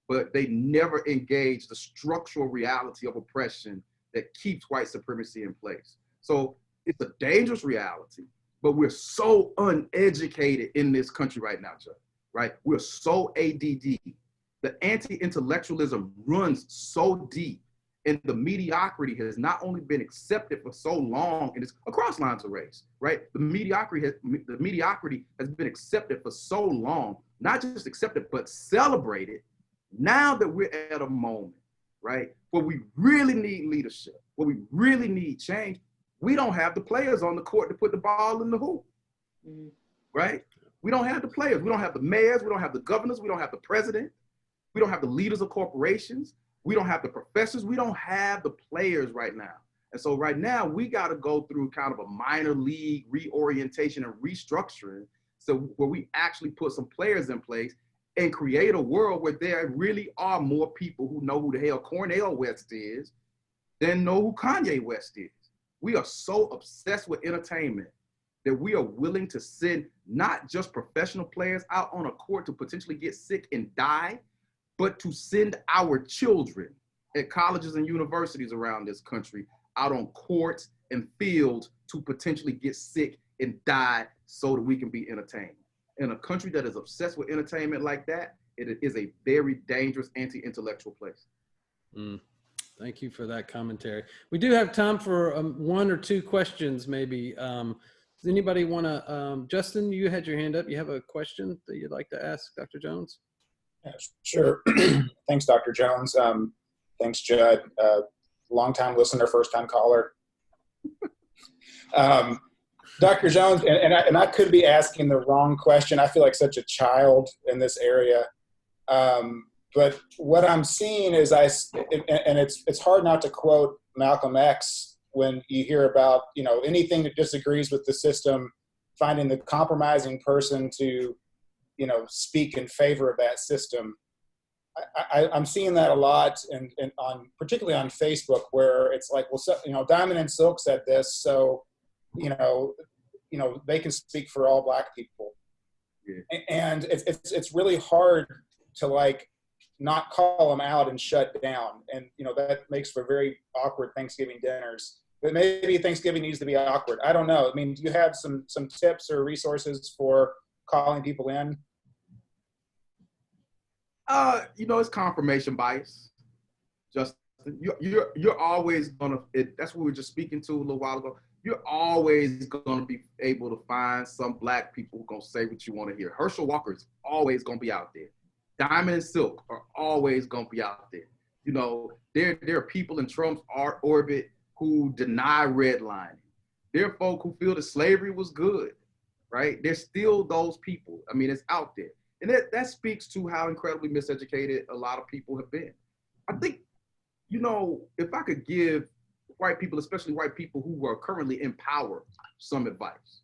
But they never engage the structural reality of oppression that keeps white supremacy in place. So it's a dangerous reality, but we're so uneducated in this country right now, Jud, right? We're so ADD. The anti-intellectualism runs so deep, and the mediocrity has not only been accepted for so long, and it's across lines of race, right? The mediocrity has been accepted for so long, not just accepted, but celebrated. Now that we're at a moment, right, where we really need leadership, where we really need change, we don't have the players on the court to put the ball in the hoop, right? We don't have the players. We don't have the mayors. We don't have the governors. We don't have the president. We don't have the leaders of corporations. We don't have the professors. We don't have the players right now. And so right now, we got to go through kind of a minor league reorientation and restructuring, so where we actually put some players in place and create a world where there really are more people who know who the hell Cornel West is than know who Kanye West is. We are so obsessed with entertainment that we are willing to send not just professional players out on a court to potentially get sick and die, but to send our children at colleges and universities around this country out on courts and fields to potentially get sick and die so that we can be entertained. In a country that is obsessed with entertainment like that, it is a very dangerous anti-intellectual place. Thank you for that commentary. We do have time for one or two questions, maybe. Does anybody want to, Justin, you had your hand up. You have a question that you'd like to ask Dr. Jones? Sure. Thanks, Dr. Jones. Thanks, Judd. Long-time listener, first-time caller. Dr. Jones, and I could be asking the wrong question. I feel like such a child in this area. But what I'm seeing is it's hard not to quote Malcolm X when you hear about, anything that disagrees with the system, finding the compromising person to, speak in favor of that system. I'm seeing that a lot, and particularly on Facebook, where it's like, well, so, Diamond and Silk said this, so they can speak for all Black people. Yeah. And it's really hard to not call them out and shut down, and that makes for very awkward Thanksgiving dinners. But maybe Thanksgiving needs to be awkward. I don't know. I mean, do you have some tips or resources for calling people in? It's confirmation bias. Justin, you're always gonna. That's what we were just speaking to a little while ago. You're always gonna be able to find some Black people who gonna say what you want to hear. Herschel Walker is always gonna be out there. Diamond and Silk are always gonna be out there. There are people in Trump's orbit who deny redlining. There are folk who feel that slavery was good, right? There's still those people. I mean, it's out there. And that speaks to how incredibly miseducated a lot of people have been. I think, if I could give white people, especially white people who are currently in power, some advice.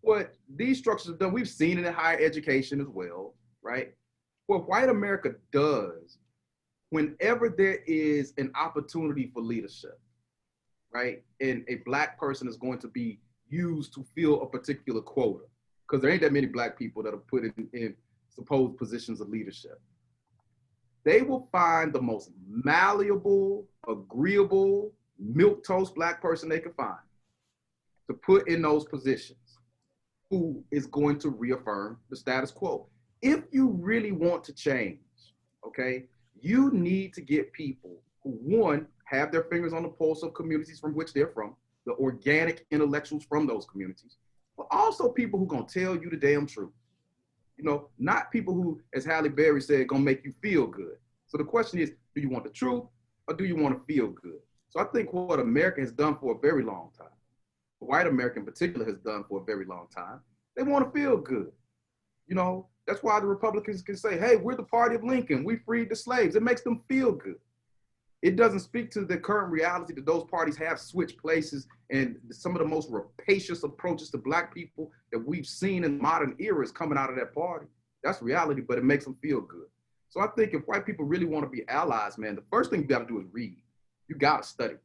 What these structures have done, we've seen it in higher education as well, right? What white America does, whenever there is an opportunity for leadership, right? And a Black person is going to be used to fill a particular quota, because there ain't that many Black people that are put in supposed positions of leadership. They will find the most malleable, agreeable, milquetoast Black person they can find to put in those positions, who is going to reaffirm the status quo. If you really want to change, okay, you need to get people who, one, have their fingers on the pulse of communities from which they're from, the organic intellectuals from those communities, but also people who gonna tell you the damn truth. Not people who, as Halle Berry said, gonna make you feel good. So the question is, do you want the truth or do you want to feel good? So I think what America has done for a very long time, white America in particular has done for a very long time, they want to feel good. That's why the Republicans can say, hey, we're the party of Lincoln. We freed the slaves. It makes them feel good. It doesn't speak to the current reality that those parties have switched places, and some of the most rapacious approaches to Black people that we've seen in modern eras coming out of that party. That's reality, but it makes them feel good. So I think if white people really want to be allies, man, the first thing you got to do is read. You got to study.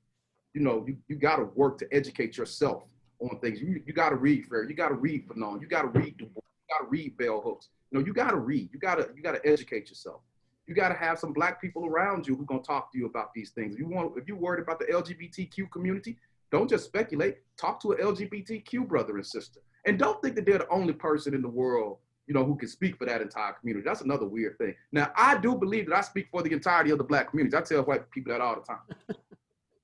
You got to work to educate yourself on things. You got to read Freire. You got to read Fanon. You got to read Du Bois. You got to read Bell Hooks. You got to read. You got to educate yourself. You got to have some Black people around you who are going to talk to you about these things. If you're worried about the LGBTQ community, don't just speculate. Talk to an LGBTQ brother and sister. And don't think that they're the only person in the world, who can speak for that entire community. That's another weird thing. Now, I do believe that I speak for the entirety of the Black community. I tell white people that all the time.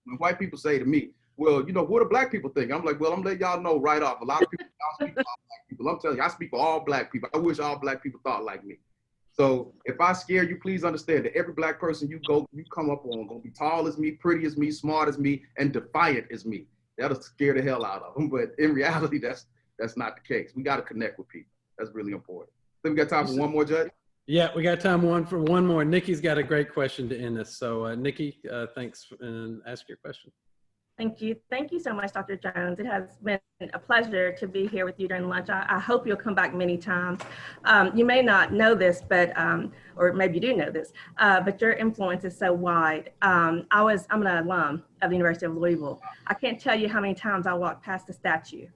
When white people say to me, well, what do Black people think? I'm like, well, I'm letting y'all know right off. A lot of people don't speak for all Black people. I'm telling you, I speak for all Black people. I wish all Black people thought like me. So if I scare you, please understand that every Black person you come up on gonna be tall as me, pretty as me, smart as me, and defiant as me. That'll scare the hell out of them. But in reality, that's not the case. We got to connect with people. That's really important. Think we got time for one more, Judge? Yeah, we got time for one more. Nikki's got a great question to end this. So Nikki, thanks, and ask your question. Thank you. Thank you so much, Dr. Jones. It has been a pleasure to be here with you during lunch. I hope you'll come back many times. You may not know this, but or maybe you do know this, but your influence is so wide. I'm an alum of the University of Louisville. I can't tell you how many times I walked past the statue,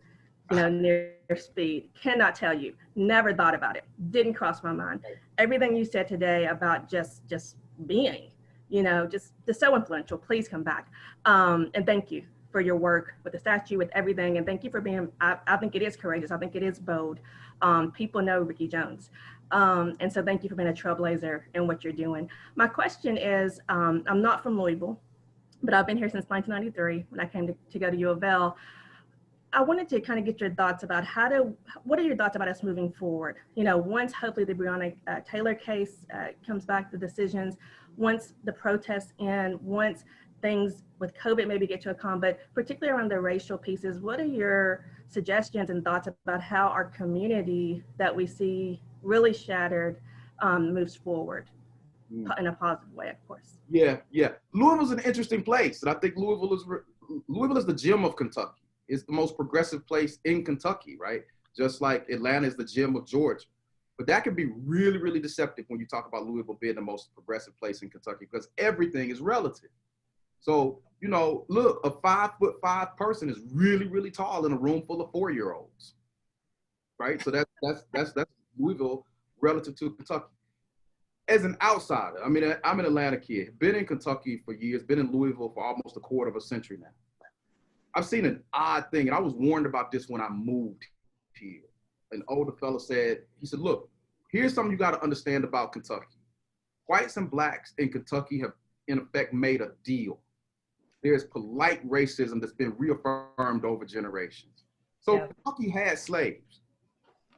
near speed. Cannot tell you. Never thought about it. Didn't cross my mind. Everything you said today about just being, just so influential. Please come back. And thank you for your work with the statue, with everything. And thank you for being, I think it is courageous. I think it is bold. People know Ricky Jones. And so thank you for being a trailblazer in what you're doing. My question is, I'm not from Louisville, but I've been here since 1993 when I came to go to U of L. I wanted to kind of get your thoughts about what are your thoughts about us moving forward? Once hopefully the Breonna Taylor case comes back, the decisions, once the protests end, once things with COVID maybe get to a calm, but particularly around the racial pieces, what are your suggestions and thoughts about how our community that we see really shattered moves forward in a positive way, of course? Yeah. Louisville's an interesting place, and I think Louisville is the gem of Kentucky. It's the most progressive place in Kentucky, right? Just like Atlanta is the gem of Georgia. But that can be really, really deceptive when you talk about Louisville being the most progressive place in Kentucky, because everything is relative. So, look, a 5'5" person is really, really tall in a room full of 4-year-olds, right? So that's Louisville relative to Kentucky. As an outsider, I'm an Atlanta kid, been in Kentucky for years, been in Louisville for almost a quarter of a century now. I've seen an odd thing, and I was warned about this when I moved here. An older fellow said, look, here's something you got to understand about Kentucky. Whites and blacks in Kentucky have, in effect, made a deal. There's polite racism that's been reaffirmed over generations. So yeah. Kentucky had slaves,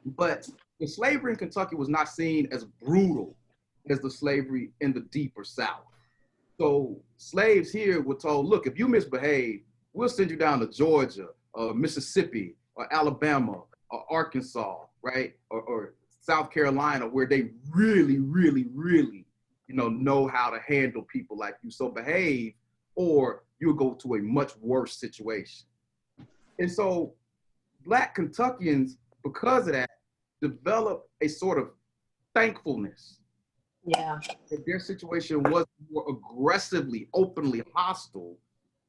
but the slavery in Kentucky was not seen as brutal as the slavery in the deeper South. So slaves here were told, look, if you misbehave, we'll send you down to Georgia, or Mississippi, or Alabama, or Arkansas, right? Or South Carolina, where they really, really, really, know how to handle people like you. So behave, or you'll go to a much worse situation. And so Black Kentuckians, because of that, developed a sort of thankfulness. Yeah. That their situation was more aggressively, openly hostile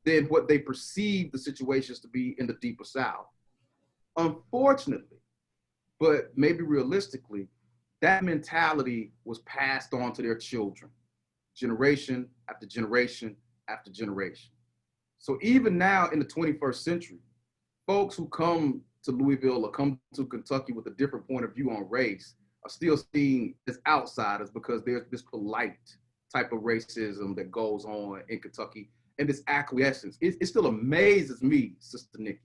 than what they perceived the situations to be in the deeper South. Unfortunately, but maybe realistically, that mentality was passed on to their children, generation after generation after generation. So even now in the 21st century, folks who come to Louisville or come to Kentucky with a different point of view on race are still seen as outsiders because there's this polite type of racism that goes on in Kentucky. And this acquiescence, it still amazes me, Sister Nikki,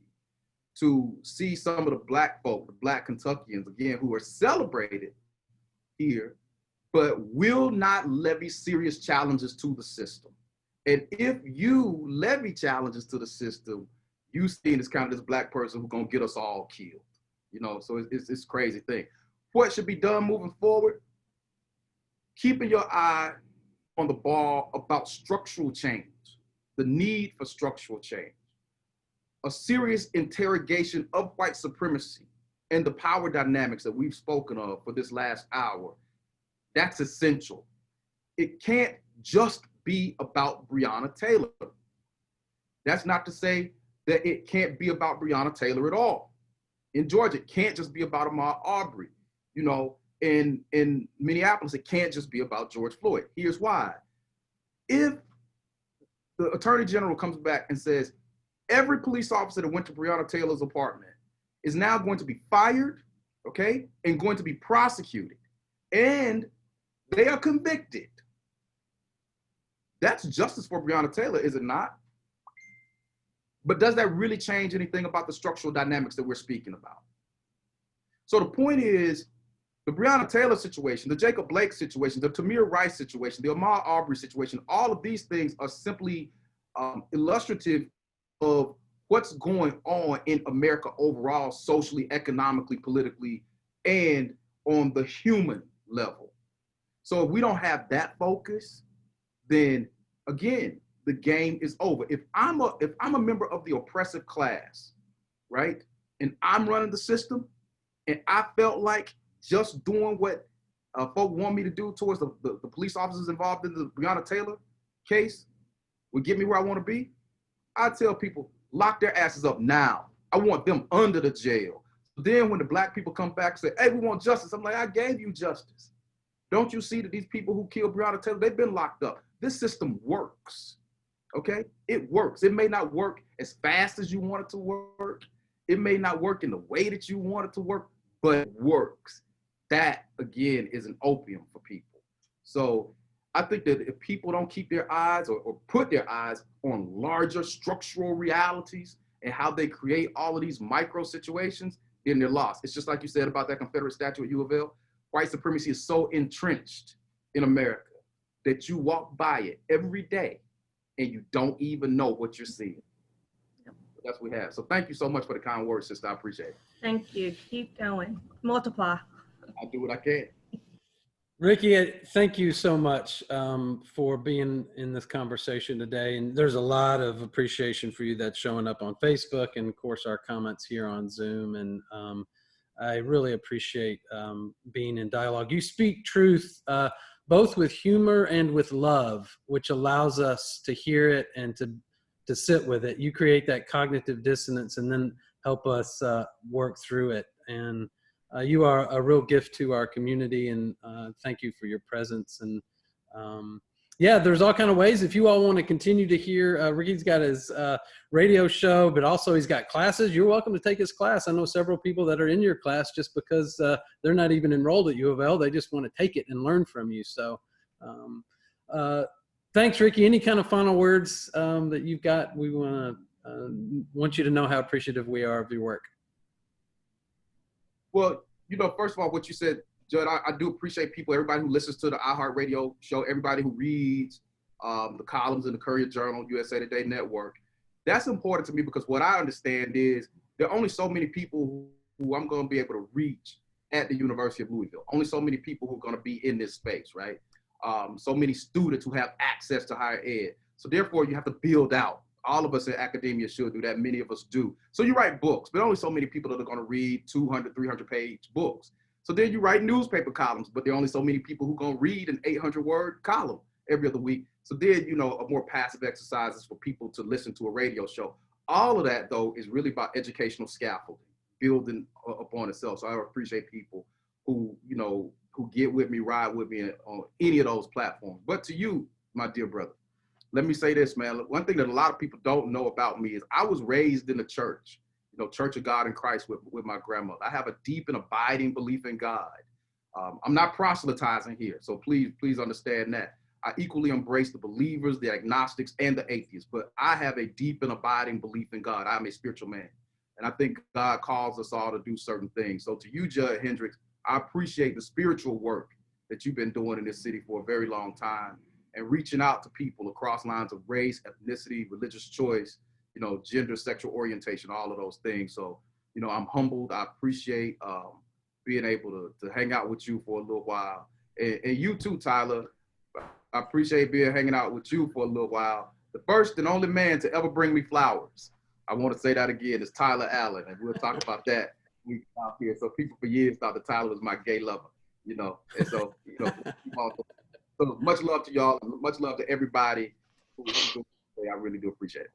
to see some of the Black folk, the Black Kentuckians, again, who are celebrated here, but will not levy serious challenges to the system. And if you levy challenges to the system, you seen as kind of this Black person who's gonna get us all killed. So it's this crazy thing. What should be done moving forward? Keeping your eye on the ball about structural change. The need for structural change, a serious interrogation of white supremacy and the power dynamics that we've spoken of for this last hour. That's essential. It can't just be about Breonna Taylor. That's not to say that it can't be about Breonna Taylor at all. In Georgia, it can't just be about Ahmaud Arbery. In Minneapolis, it can't just be about George Floyd. Here's why. If the Attorney General comes back and says, every police officer that went to Breonna Taylor's apartment is now going to be fired, okay, and going to be prosecuted, and they are convicted. That's justice for Breonna Taylor, is it not? But does that really change anything about the structural dynamics that we're speaking about? So the point is, the Breonna Taylor situation, the Jacob Blake situation, the Tamir Rice situation, the Ahmaud Arbery situation, all of these things are simply illustrative of what's going on in America overall, socially, economically, politically, and on the human level. So if we don't have that focus, then again, the game is over. If I'm a member of the oppressive class, right, and I'm running the system, and I felt like just doing what folk want me to do towards the police officers involved in the Breonna Taylor case would get me where I want to be, I tell people, lock their asses up now. I want them under the jail. Then when the black people come back and say, hey, we want justice, I'm like, I gave you justice. Don't you see that these people who killed Breonna Taylor, they've been locked up. This system works, okay? It works. It may not work as fast as you want it to work. It may not work in the way that you want it to work, but it works. That, again, is an opium for people. So I think that if people don't keep their eyes or put their eyes on larger structural realities and how they create all of these micro situations, then they're lost. It's just like you said about that Confederate statue at U of L. White supremacy is so entrenched in America that you walk by it every day and you don't even know what you're seeing. That's what we have. So thank you so much for the kind words, sister. I appreciate it. Thank you. Keep going. Multiply. I'll do what I can. Ricky, thank you so much for being in this conversation today. And there's a lot of appreciation for you that's showing up on Facebook and, of course, our comments here on Zoom. And I really appreciate being in dialogue. You speak truth both with humor and with love, which allows us to hear it and to sit with it. You create that cognitive dissonance and then help us work through it. And you are a real gift to our community, and thank you for your presence. And yeah, there's all kind of ways. If you all want to continue to hear, Ricky's got his radio show, but also he's got classes. You're welcome to take his class. I know several people that are in your class just because they're not even enrolled at U of L. They just want to take it and learn from you. So thanks, Ricky. Any kind of final words that you've got? We want you to know how appreciative we are of your work. Well, you know, first of all, what you said, Jud, I do appreciate people, everybody who listens to the iHeartRadio show, everybody who reads the columns in the Courier Journal, USA Today Network. That's important to me because what I understand is there are only so many people who I'm going to be able to reach at the University of Louisville. Only so many people who are going to be in this space, right? So many students who have access to higher ed. So therefore, you have to build out. All of us in academia should do that. Many of us do. So you write books, but only so many people that are going to read 200, 300-page books. So then you write newspaper columns, but there are only so many people who are going to read an 800-word column every other week. So then, you know, a more passive exercises for people to listen to a radio show. All of that, though, is really about educational scaffolding, building upon itself. So I appreciate people who, you know, who get with me, ride with me on any of those platforms. But to you, my dear brother, let me say this, man. One thing that a lot of people don't know about me is I was raised in the church, you know, Church of God in Christ with my grandmother. I have a deep and abiding belief in God. I'm not proselytizing here, so please understand that. I equally embrace the believers, the agnostics, and the atheists, but I have a deep and abiding belief in God. I'm a spiritual man, and I think God calls us all to do certain things. So to you, Jud Hendrix, I appreciate the spiritual work that you've been doing in this city for a very long time, and reaching out to people across lines of race, ethnicity, religious choice, you know, gender, sexual orientation, all of those things. So, you know, I'm humbled. I appreciate being able to hang out with you for a little while. And you too, Tyler. I appreciate hanging out with you for a little while. The first and only man to ever bring me flowers. I want to say that again, is Tyler Allen, and we'll talk about that when we get out here. So people for years thought that Tyler was my gay lover, you know, and so, you know, so much love to y'all, and much love to everybody. I really do appreciate it.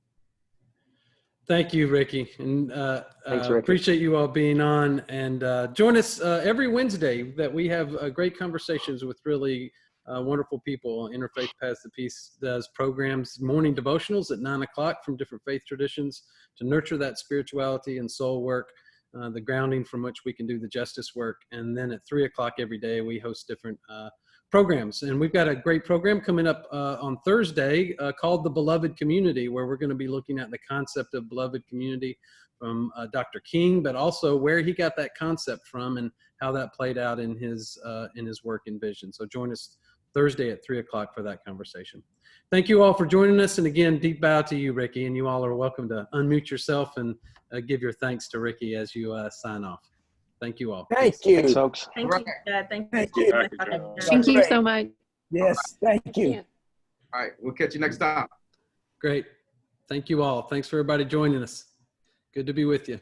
Thank you, Ricky. And Thanks, Ricky. Appreciate you all being on. And join us every Wednesday that we have great conversations with really wonderful people. Interfaith Paths of Peace does programs, morning devotionals at 9 o'clock from different faith traditions to nurture that spirituality and soul work, the grounding from which we can do the justice work. And then at 3 o'clock every day, we host different programs. And we've got a great program coming up on Thursday called The Beloved Community, where we're going to be looking at the concept of beloved community from Dr. King, but also where he got that concept from and how that played out in his work and vision. So join us Thursday at 3 o'clock for that conversation. Thank you all for joining us. And again, deep bow to you, Ricky, and you all are welcome to unmute yourself and give your thanks to Ricky as you sign off. Thank you all. Thank you. Thanks, folks. Thank you, Jud. Thank Thank you. you. so much, Dr. Jones. Thank you so much. Yes, thank you. All right, we'll catch you next time. Great. Thank you all. Thanks for everybody joining us. Good to be with you.